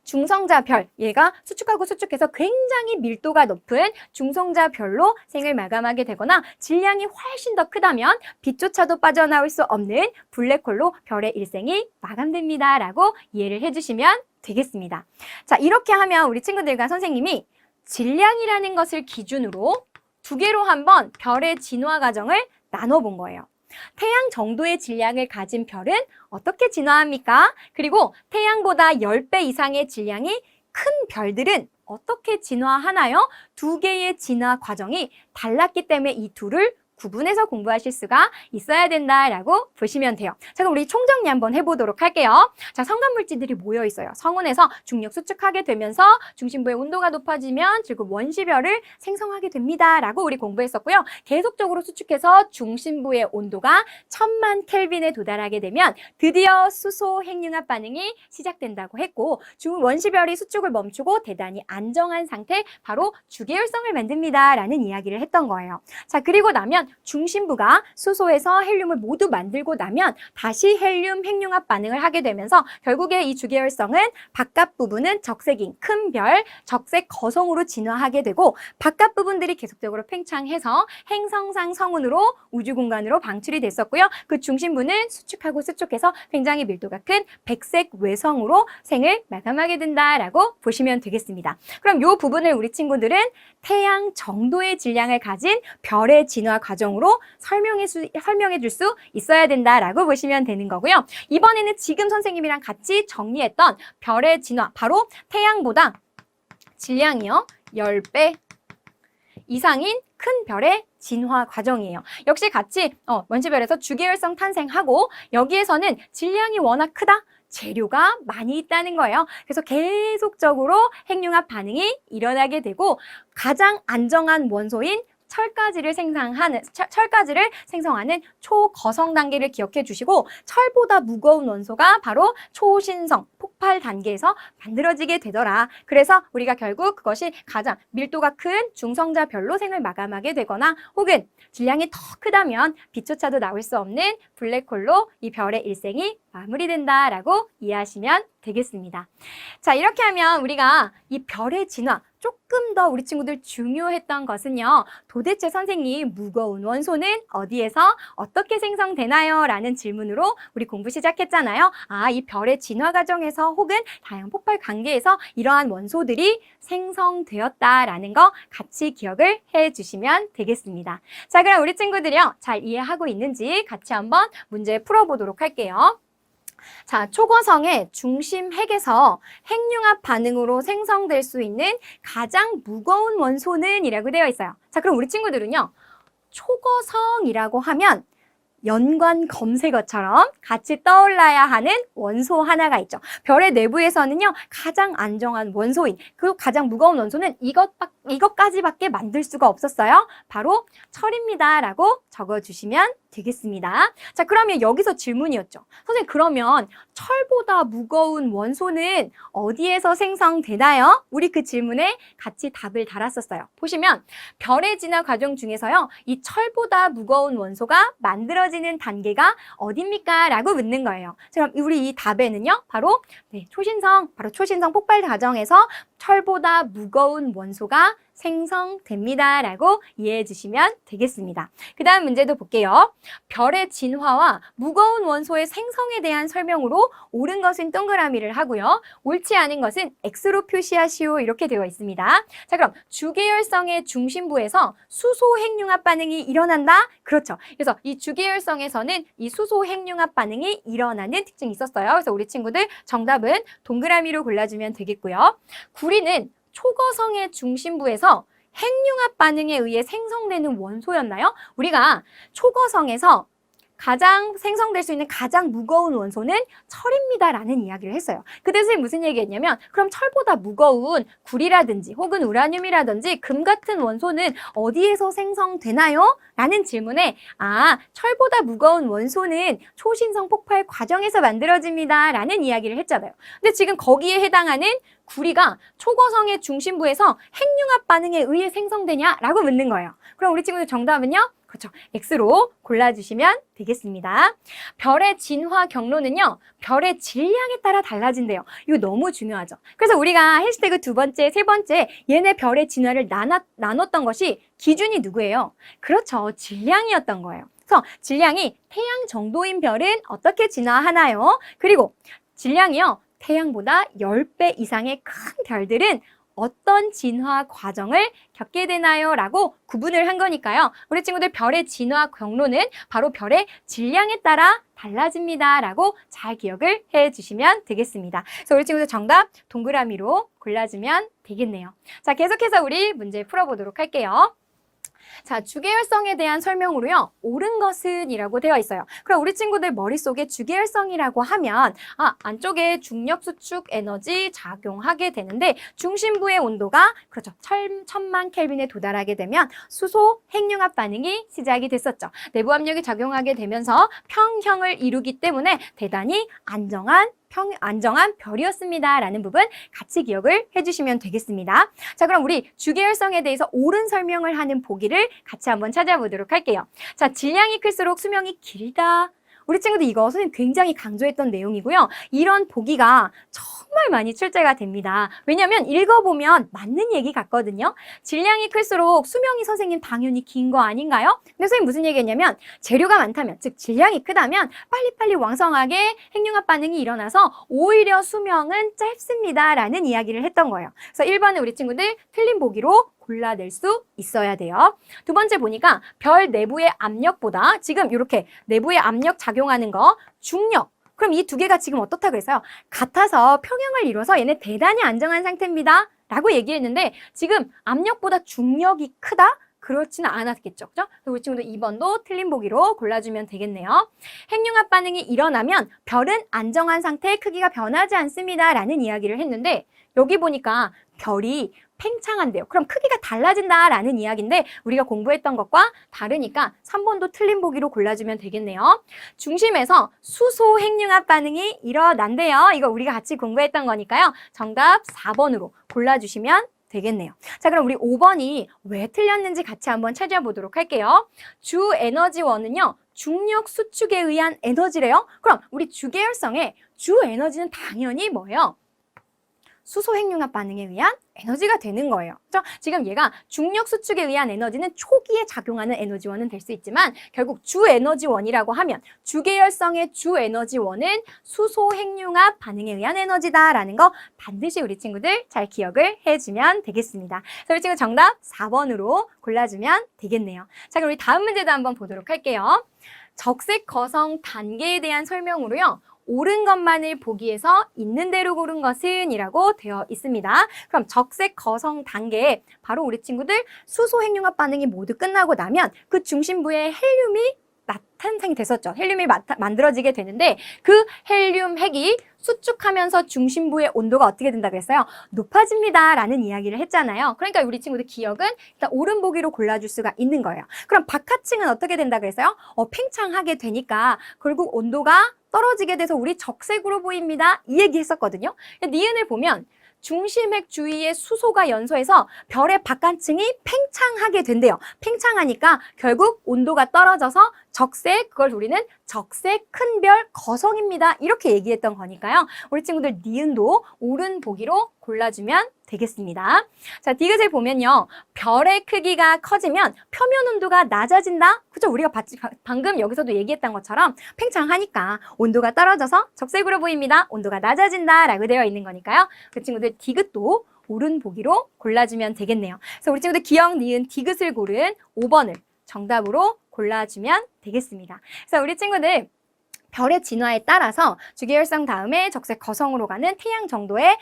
중성자별, 얘가 수축하고 수축해서 굉장히 밀도가 높은 중성자별로 생을 마감하게 되거나 질량이 훨씬 더 크다면 빛조차도 빠져나올 수 없는 블랙홀로 별의 일생이 마감됩니다 라고 이해를 해주시면 되겠습니다. 자, 이렇게 하면 우리 친구들과 선생님이 질량이라는 것을 기준으로 두 개로 한번 별의 진화 과정을 나눠본 거예요. 태양 정도의 질량을 가진 별은 어떻게 진화합니까? 그리고 태양보다 10배 이상의 질량이 큰 별들은 어떻게 진화하나요? 두 개의 진화 과정이 달랐기 때문에 이 둘을 구분해서 공부하실 수가 있어야 된다라고 보시면 돼요. 자, 그럼 우리 총정리 한번 해보도록 할게요. 자, 성간물질들이 모여 있어요. 성운에서 중력 수축하게 되면서 중심부의 온도가 높아지면 결국 원시별을 생성하게 됩니다라고 우리 공부했었고요. 계속적으로 수축해서 중심부의 온도가 1000만 켈빈에 도달하게 되면 드디어 수소 핵융합 반응이 시작된다고 했고, 원시별이 수축을 멈추고 대단히 안정한 상태, 바로 주계열성을 만듭니다라는 이야기를 했던 거예요. 자, 그리고 나면 중심부가 수소에서 헬륨을 모두 만들고 나면 다시 헬륨 핵융합 반응을 하게 되면서 결국에 이 주계열성은 바깥 부분은 적색인 큰 별, 적색 거성으로 진화하게 되고, 바깥 부분들이 계속적으로 팽창해서 행성상 성운으로 우주 공간으로 방출이 됐었고요. 그 중심부는 수축하고 수축해서 굉장히 밀도가 큰 백색 외성으로 생을 마감하게 된다라고 보시면 되겠습니다. 그럼 이 부분을 우리 친구들은 태양 정도의 질량을 가진 별의 진화 과정으로 설명해 줄 수 있어야 된다라고 보시면 되는 거고요. 이번에는 지금 선생님이랑 같이 정리했던 별의 진화, 바로 태양보다 질량이요 10배 이상인 큰 별의 진화 과정이에요. 역시 같이 원시별에서 주계열성 탄생하고, 여기에서는 질량이 워낙 크다, 재료가 많이 있다는 거예요. 그래서 계속적으로 핵융합 반응이 일어나게 되고, 가장 안정한 원소인 철가지를 생성하는 초거성 단계를 기억해 주시고, 철보다 무거운 원소가 바로 초신성 폭발 단계에서 만들어지게 되더라. 그래서 우리가 결국 그것이 가장 밀도가 큰 중성자별로 생을 마감하게 되거나, 혹은 질량이 더 크다면 빛조차도 나올 수 없는 블랙홀로 이 별의 일생이 마무리된다라고 이해하시면 되겠습니다. 자, 이렇게 하면 우리가 이 별의 진화, 조금 더 우리 친구들 중요했던 것은요, 도대체 선생님 무거운 원소는 어디에서 어떻게 생성되나요? 라는 질문으로 우리 공부 시작했잖아요. 아, 이 별의 진화 과정에서 혹은 다양한 폭발 관계에서 이러한 원소들이 생성되었다라는 거 같이 기억을 해주시면 되겠습니다. 자, 그럼 우리 친구들이요, 잘 이해하고 있는지 같이 한번 문제 풀어보도록 할게요. 자, 초거성의 중심 핵에서 핵융합 반응으로 생성될 수 있는 가장 무거운 원소는 이라고 되어 있어요. 자, 그럼 우리 친구들은요, 초거성이라고 하면 연관 검색어처럼 같이 떠올라야 하는 원소 하나가 있죠. 별의 내부에서는요, 가장 안정한 원소인, 그리고 가장 무거운 원소는 이것까지밖에 만들 수가 없었어요. 바로 철입니다 라고 적어주시면 되겠습니다. 자, 그러면 여기서 질문이었죠. 선생님, 그러면 철보다 무거운 원소는 어디에서 생성되나요? 우리 그 질문에 같이 답을 달았었어요. 보시면 별의 진화 과정 중에서요, 이 철보다 무거운 원소가 만들어지는 단계가 어딥니까? 라고 묻는 거예요. 그럼 우리 이 답에는요, 바로 초신성 폭발 과정에서 철보다 무거운 원소가 생성됩니다. 라고 이해해 주시면 되겠습니다. 그 다음 문제도 볼게요. 별의 진화와 무거운 원소의 생성에 대한 설명으로 옳은 것은 동그라미를 하고요. 옳지 않은 것은 X로 표시하시오. 이렇게 되어 있습니다. 자, 그럼 주계열성의 중심부에서 수소 핵융합 반응이 일어난다? 그렇죠. 그래서 이 주계열성에서는 이 수소 핵융합 반응이 일어나는 특징이 있었어요. 그래서 우리 친구들 정답은 동그라미로 골라주면 되겠고요. 구리는 초거성의 중심부에서 핵융합 반응에 의해 생성되는 원소였나요? 우리가 초거성에서 가장 생성될 수 있는 가장 무거운 원소는 철입니다 라는 이야기를 했어요. 그 대신에 무슨 얘기했냐면 그럼 철보다 무거운 구리라든지 혹은 우라늄이라든지 금 같은 원소는 어디에서 생성되나요? 라는 질문에 철보다 무거운 원소는 초신성 폭발 과정에서 만들어집니다 라는 이야기를 했잖아요. 근데 지금 거기에 해당하는 구리가 초거성의 중심부에서 핵융합 반응에 의해 생성되냐라고 묻는 거예요. 그럼 우리 친구들 정답은요? 그렇죠. X로 골라주시면 되겠습니다. 별의 진화 경로는요. 별의 질량에 따라 달라진대요. 이거 너무 중요하죠. 그래서 우리가 해시태그 두 번째, 세 번째 얘네 별의 진화를 나눴던 것이 기준이 누구예요? 그렇죠. 질량이었던 거예요. 그래서 질량이 태양 정도인 별은 어떻게 진화하나요? 그리고 질량이요. 태양보다 10배 이상의 큰 별들은 어떤 진화 과정을 겪게 되나요? 라고 구분을 한 거니까요. 우리 친구들 별의 진화 경로는 바로 별의 질량에 따라 달라집니다. 라고 잘 기억을 해주시면 되겠습니다. 그래서 우리 친구들 정답 동그라미로 골라주면 되겠네요. 자, 계속해서 우리 문제 풀어보도록 할게요. 자, 주계열성에 대한 설명으로요. 옳은 것은 이라고 되어 있어요. 그럼 우리 친구들 머릿속에 주계열성이라고 하면 안쪽에 중력 수축 에너지 작용하게 되는데 중심부의 온도가 그렇죠. 1000만 켈빈에 도달하게 되면 수소 핵융합 반응이 시작이 됐었죠. 내부 압력이 작용하게 되면서 평형을 이루기 때문에 대단히 안정한 별이었습니다. 라는 부분 같이 기억을 해주시면 되겠습니다. 자, 그럼 우리 주계열성에 대해서 옳은 설명을 하는 보기를 같이 한번 찾아보도록 할게요. 자, 질량이 클수록 수명이 길다. 우리 친구들 이거 선생님 굉장히 강조했던 내용이고요. 이런 보기가 정말 많이 출제가 됩니다. 왜냐하면 읽어보면 맞는 얘기 같거든요. 질량이 클수록 수명이 선생님 당연히 긴 거 아닌가요? 근데 선생님 무슨 얘기했냐면 재료가 많다면, 즉 질량이 크다면 빨리빨리 왕성하게 핵융합 반응이 일어나서 오히려 수명은 짧습니다. 라는 이야기를 했던 거예요. 그래서 1번은 우리 친구들 틀린 보기로 골라낼 수 있어야 돼요. 두 번째 보니까 별 내부의 압력보다 지금 이렇게 내부의 압력 작용하는 거 중력. 그럼 이 두 개가 지금 어떻다 그랬어요? 같아서 평형을 이뤄서 얘네 대단히 안정한 상태입니다. 라고 얘기했는데 지금 압력보다 중력이 크다? 그렇지는 않았겠죠. 그죠? 우리 친구들 2번도 틀린 보기로 골라주면 되겠네요. 핵융합 반응이 일어나면 별은 안정한 상태의 크기가 변하지 않습니다. 라는 이야기를 했는데 여기 보니까 별이 팽창한대요. 그럼 크기가 달라진다라는 이야기인데 우리가 공부했던 것과 다르니까 3번도 틀린 보기로 골라주면 되겠네요. 중심에서 수소 핵융합 반응이 일어난대요. 이거 우리가 같이 공부했던 거니까요. 정답 4번으로 골라주시면 되겠네요. 자, 그럼 우리 5번이 왜 틀렸는지 같이 한번 찾아보도록 할게요. 주 에너지원은요. 중력 수축에 의한 에너지래요. 그럼 우리 주계열성의 주 에너지는 당연히 뭐예요? 수소 핵융합 반응에 의한 에너지가 되는 거예요. 그렇죠? 지금 얘가 중력 수축에 의한 에너지는 초기에 작용하는 에너지원은 될 수 있지만 결국 주 에너지원이라고 하면 주계열성의 주 에너지원은 수소 핵융합 반응에 의한 에너지다라는 거 반드시 우리 친구들 잘 기억을 해주면 되겠습니다. 그래서 우리 친구 정답 4번으로 골라주면 되겠네요. 자, 그럼 우리 다음 문제도 한번 보도록 할게요. 적색 거성 단계에 대한 설명으로요. 옳은 것만을 보기에서 있는 대로 고른 것은 이라고 되어 있습니다. 그럼 적색 거성 단계에 바로 우리 친구들 수소 핵융합 반응이 모두 끝나고 나면 그 중심부에 헬륨이 탄생이 됐었죠. 헬륨이 만들어지게 되는데 그 헬륨 핵이 수축하면서 중심부의 온도가 어떻게 된다 그랬어요? 높아집니다. 라는 이야기를 했잖아요. 그러니까 우리 친구들 기억은 일단 옳은 보기로 골라줄 수가 있는 거예요. 그럼 박하층은 어떻게 된다 그랬어요? 팽창하게 되니까 결국 온도가 떨어지게 돼서 우리 적색으로 보입니다. 이 얘기 했었거든요. 니은을 보면 중심핵 주위에 수소가 연소해서 별의 바깥층이 팽창하게 된대요. 팽창하니까 결국 온도가 떨어져서 적색, 그걸 우리는 적색 큰 별 거성입니다. 이렇게 얘기했던 거니까요. 우리 친구들 니은도 옳은 보기로 골라주면 되겠습니다. 자, 디귿을 보면요. 별의 크기가 커지면 표면 온도가 낮아진다. 그죠? 우리가 방금 여기서도 얘기했던 것처럼 팽창하니까 온도가 떨어져서 적색으로 보입니다. 온도가 낮아진다 라고 되어 있는 거니까요. 그 친구들 디귿도 옳은 보기로 골라주면 되겠네요. 그래서 우리 친구들 기억, 니은, 디귿을 고른 5번을 정답으로 골라주면 되겠습니다. 그래서 우리 친구들 별의 진화에 따라서 주계열성 다음에 적색 거성으로 가는 태양 정도의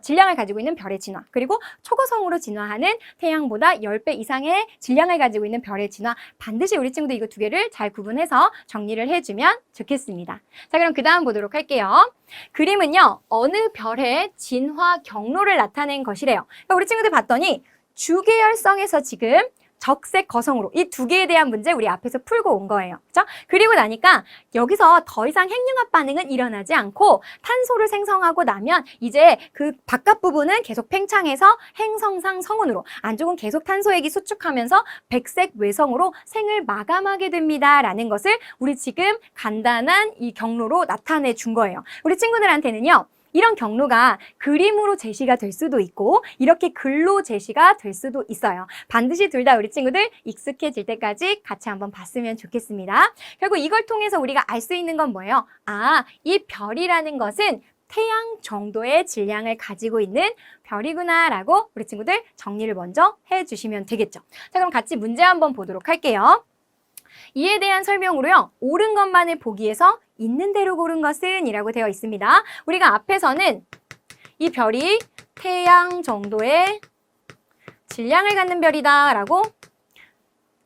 질량을 가지고 있는 별의 진화, 그리고 초거성으로 진화하는 태양보다 10배 이상의 질량을 가지고 있는 별의 진화, 반드시 우리 친구들 이거 두 개를 잘 구분해서 정리를 해주면 좋겠습니다. 자, 그럼 그 다음 보도록 할게요. 그림은요, 어느 별의 진화 경로를 나타낸 것이래요. 그러니까 우리 친구들 봤더니 주계열성에서 지금 적색 거성으로 이 두 개에 대한 문제 우리 앞에서 풀고 온 거예요. 그렇죠? 그리고 나니까 여기서 더 이상 핵융합 반응은 일어나지 않고 탄소를 생성하고 나면 이제 그 바깥 부분은 계속 팽창해서 행성상 성운으로, 안쪽은 계속 탄소액이 수축하면서 백색 외성으로 생을 마감하게 됩니다. 라는 것을 우리 지금 간단한 이 경로로 나타내 준 거예요. 우리 친구들한테는요, 이런 경로가 그림으로 제시가 될 수도 있고 이렇게 글로 제시가 될 수도 있어요. 반드시 둘 다 우리 친구들 익숙해질 때까지 같이 한번 봤으면 좋겠습니다. 결국 이걸 통해서 우리가 알 수 있는 건 뭐예요? 아, 이 별이라는 것은 태양 정도의 질량을 가지고 있는 별이구나 라고 우리 친구들 정리를 먼저 해주시면 되겠죠. 자, 그럼 같이 문제 한번 보도록 할게요. 이에 대한 설명으로요, 옳은 것만을 보기 위해서 있는 대로 고른 것은 이라고 되어 있습니다. 우리가 앞에서는 이 별이 태양 정도의 질량을 갖는 별이다 라고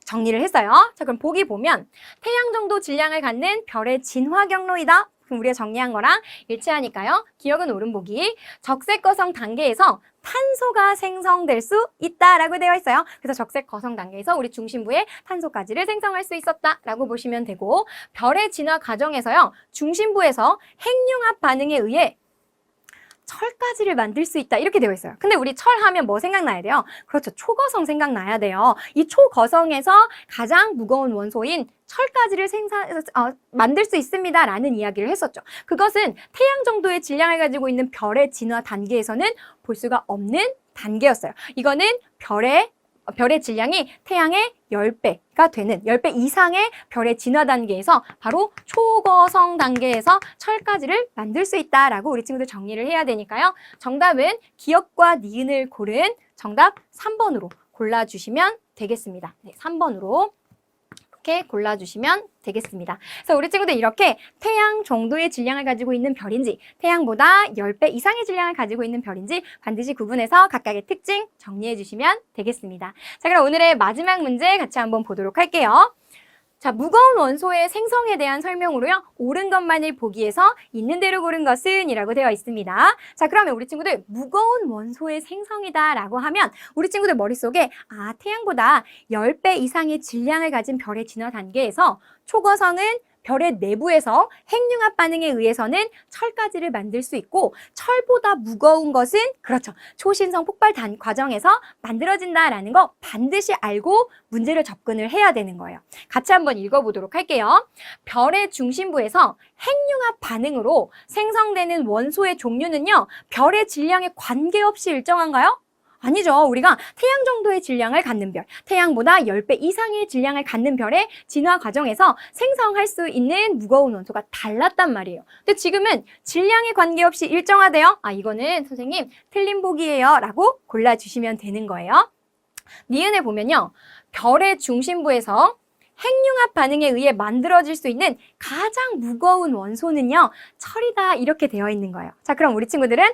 정리를 했어요. 자, 그럼 보기 보면 태양 정도 질량을 갖는 별의 진화 경로이다. 그럼 우리가 정리한 거랑 일치하니까요. 기억은 옳은 보기. 적색 거성 단계에서 탄소가 생성될 수 있다라고 되어 있어요. 그래서 적색 거성 단계에서 우리 중심부에 탄소가지를 생성할 수 있었다라고 보시면 되고, 별의 진화 과정에서요, 중심부에서 핵융합 반응에 의해 철가지를 만들 수 있다 이렇게 되어 있어요. 근데 우리 철 하면 뭐 생각나야 돼요? 그렇죠. 초거성 생각나야 돼요. 이 초거성에서 가장 무거운 원소인 철가지를 만들 수 있습니다 라는 이야기를 했었죠. 그것은 태양 정도의 질량을 가지고 있는 별의 진화 단계에서는 볼 수가 없는 단계였어요. 이거는 별의 질량이 태양의 10배가 되는 10배 이상의 별의 진화 단계에서 바로 초거성 단계에서 철가지를 만들 수 있다라고 우리 친구들 정리를 해야 되니까요. 정답은 기억과 니은을 고른 정답 3번으로 골라주시면 되겠습니다. 네, 3번으로 이렇게 골라주시면 되겠습니다. 그래서 우리 친구들 이렇게 태양 정도의 질량을 가지고 있는 별인지 태양보다 10배 이상의 질량을 가지고 있는 별인지 반드시 구분해서 각각의 특징 정리해 주시면 되겠습니다. 자, 그럼 오늘의 마지막 문제 같이 한번 보도록 할게요. 자, 무거운 원소의 생성에 대한 설명으로요, 옳은 것만을 보기 위해서 있는 대로 고른 것은 이라고 되어 있습니다. 자, 그러면 우리 친구들 무거운 원소의 생성이다 라고 하면 우리 친구들 머릿속에 태양보다 10배 이상의 질량을 가진 별의 진화 단계에서 초거성은 별의 내부에서 핵융합 반응에 의해서는 철가지를 만들 수 있고, 철보다 무거운 것은 그렇죠, 초신성 폭발 과정에서 만들어진다라는 거 반드시 알고 문제를 접근을 해야 되는 거예요. 같이 한번 읽어보도록 할게요. 별의 중심부에서 핵융합 반응으로 생성되는 원소의 종류는요, 별의 질량에 관계없이 일정한가요? 아니죠. 우리가 태양 정도의 질량을 갖는 별, 태양보다 10배 이상의 질량을 갖는 별의 진화 과정에서 생성할 수 있는 무거운 원소가 달랐단 말이에요. 근데 지금은 질량에 관계없이 일정하대요. 이거는 선생님 틀린 보기예요 라고 골라주시면 되는 거예요. 니은에 보면요, 별의 중심부에서 핵융합 반응에 의해 만들어질 수 있는 가장 무거운 원소는요, 철이다 이렇게 되어 있는 거예요. 자, 그럼 우리 친구들은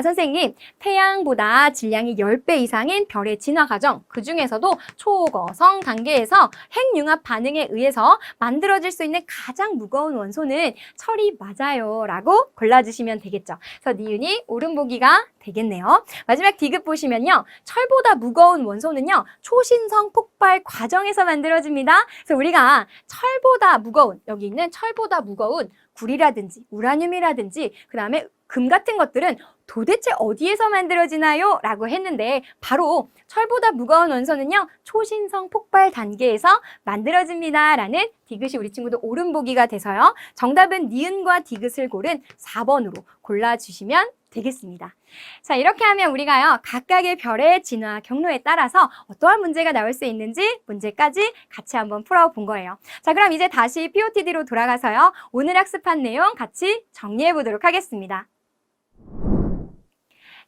선생님 태양보다 질량이 10배 이상인 별의 진화 과정, 그 중에서도 초거성 단계에서 핵융합 반응에 의해서 만들어질 수 있는 가장 무거운 원소는 철이 맞아요 라고 골라주시면 되겠죠. 그래서 니은이 옳은 보기가 되겠네요. 마지막 디귿 보시면요, 철보다 무거운 원소는요, 초신성 폭발 과정에서 만들어집니다. 그래서 우리가 철보다 무거운, 여기 있는 철보다 무거운 구리라든지 우라늄이라든지 그 다음에 금 같은 것들은 도대체 어디에서 만들어지나요? 라고 했는데 바로 철보다 무거운 원소는요, 초신성 폭발 단계에서 만들어집니다. 라는 디귿이 우리 친구들 옳은 보기가 돼서요. 정답은 니은과 디귿을 고른 4번으로 골라주시면 되겠습니다. 자, 이렇게 하면 우리가요, 각각의 별의 진화 경로에 따라서 어떠한 문제가 나올 수 있는지 문제까지 같이 한번 풀어본 거예요. 자, 그럼 이제 다시 POTD로 돌아가서요, 오늘 학습한 내용 같이 정리해 보도록 하겠습니다.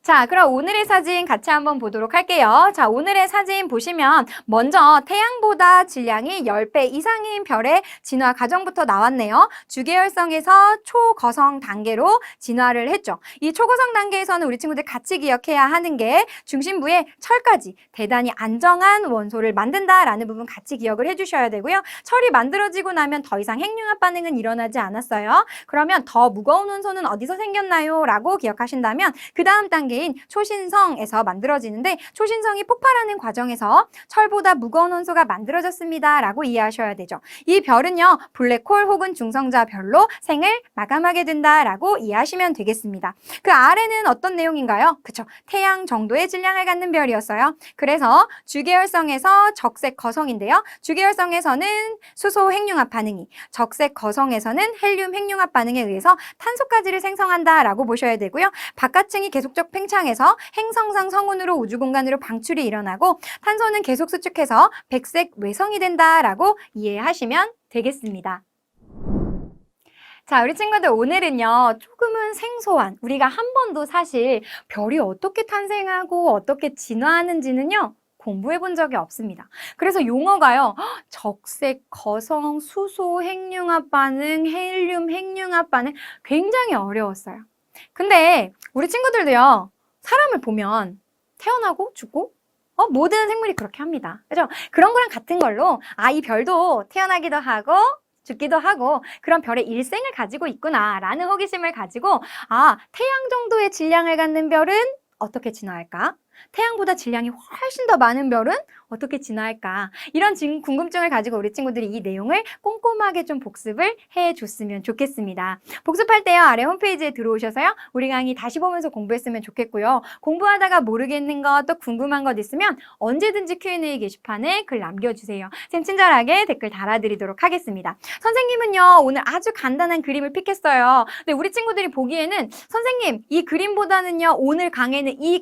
자, 그럼 오늘의 사진 같이 한번 보도록 할게요. 자, 오늘의 사진 보시면 먼저 태양보다 질량이 10배 이상인 별의 진화 과정부터 나왔네요. 주계열성에서 초거성 단계로 진화를 했죠. 이 초거성 단계에서는 우리 친구들 같이 기억해야 하는 게 중심부에 철까지 대단히 안정한 원소를 만든다라는 부분 같이 기억을 해주셔야 되고요. 철이 만들어지고 나면 더 이상 핵융합 반응은 일어나지 않았어요. 그러면 더 무거운 원소는 어디서 생겼나요? 라고 기억하신다면 그 다음 단계 초신성에서 만들어지는데, 초신성이 폭발하는 과정에서 철보다 무거운 원소가 만들어졌습니다 라고 이해하셔야 되죠. 이 별은요, 블랙홀 혹은 중성자 별로 생을 마감하게 된다라고 이해하시면 되겠습니다. 그 아래는 어떤 내용인가요? 그쵸, 태양 정도의 질량을 갖는 별이었어요. 그래서 주계열성에서 적색 거성인데요, 주계열성에서는 수소 핵융합 반응이, 적색 거성에서는 헬륨 핵융합 반응에 의해서 탄소가지를 생성한다라고 보셔야 되고요. 바깥층이 계속적 팽창해서 행성상 성운으로 우주 공간으로 방출이 일어나고, 탄소는 계속 수축해서 백색 외성이 된다라고 이해하시면 되겠습니다. 자, 우리 친구들 오늘은요, 조금은 생소한, 우리가 한 번도 사실 별이 어떻게 탄생하고 어떻게 진화하는지는요, 공부해 본 적이 없습니다. 그래서 용어가요, 적색, 거성, 수소, 핵융합 반응, 헬륨, 핵융합 반응, 굉장히 어려웠어요. 근데 우리 친구들도요, 사람을 보면 태어나고 죽고 모든 생물이 그렇게 합니다. 그죠? 그런 거랑 같은 걸로 이 별도 태어나기도 하고 죽기도 하고 그런 별의 일생을 가지고 있구나라는 호기심을 가지고 태양 정도의 질량을 갖는 별은 어떻게 진화할까? 태양보다 질량이 훨씬 더 많은 별은 어떻게 진화할까? 이런 궁금증을 가지고 우리 친구들이 이 내용을 꼼꼼하게 좀 복습을 해줬으면 좋겠습니다. 복습할 때요, 아래 홈페이지에 들어오셔서요, 우리 강의 다시 보면서 공부했으면 좋겠고요. 공부하다가 모르겠는 것, 또 궁금한 것 있으면 언제든지 Q&A 게시판에 글 남겨주세요. 쌤 친절하게 댓글 달아드리도록 하겠습니다. 선생님은요, 오늘 아주 간단한 그림을 픽했어요. 근데 우리 친구들이 보기에는 선생님, 이 그림보다는요, 오늘 강의는 이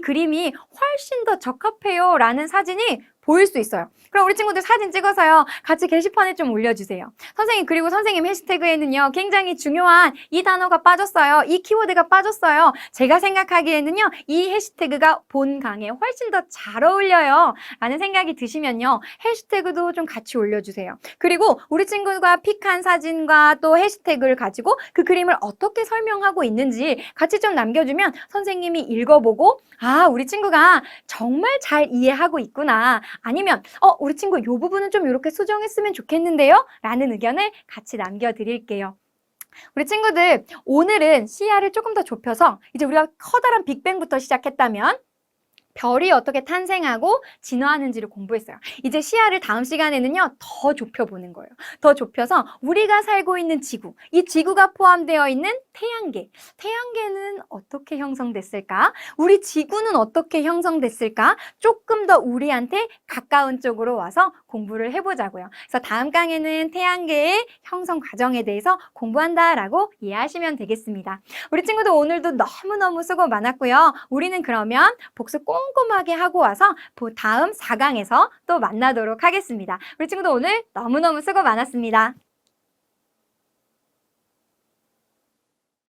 그림이 훨씬 더 적합해요 라는 사진이 보일 수 있어요. 그럼 우리 친구들 사진 찍어서요, 같이 게시판에 좀 올려주세요. 선생님, 그리고 선생님 해시태그에는요, 굉장히 중요한 이 단어가 빠졌어요. 이 키워드가 빠졌어요. 제가 생각하기에는요, 이 해시태그가 본 강의에 훨씬 더 잘 어울려요 라는 생각이 드시면요, 해시태그도 좀 같이 올려주세요. 그리고 우리 친구가 픽한 사진과 또 해시태그를 가지고 그 그림을 어떻게 설명하고 있는지 같이 좀 남겨주면 선생님이 읽어보고 우리 친구가 정말 잘 이해하고 있구나, 아니면 우리 친구 이 부분은 좀 이렇게 수정했으면 좋겠는데요 라는 의견을 같이 남겨드릴게요. 우리 친구들 오늘은 시야를 조금 더 좁혀서 이제 우리가 커다란 빅뱅부터 시작했다면 별이 어떻게 탄생하고 진화하는지를 공부했어요. 이제 시야를 다음 시간에는요, 더 좁혀보는 거예요. 더 좁혀서 우리가 살고 있는 지구, 이 지구가 포함되어 있는 태양계는 어떻게 형성됐을까? 우리 지구는 어떻게 형성됐을까? 조금 더 우리한테 가까운 쪽으로 와서 공부를 해보자고요. 그래서 다음 강의는 태양계의 형성 과정에 대해서 공부한다라고 이해하시면 되겠습니다. 우리 친구들 오늘도 너무너무 수고 많았고요. 우리는 그러면 복습 꼼꼼하게 하고 와서 다음 4강에서 또 만나도록 하겠습니다. 우리 친구들 오늘 너무너무 수고 많았습니다.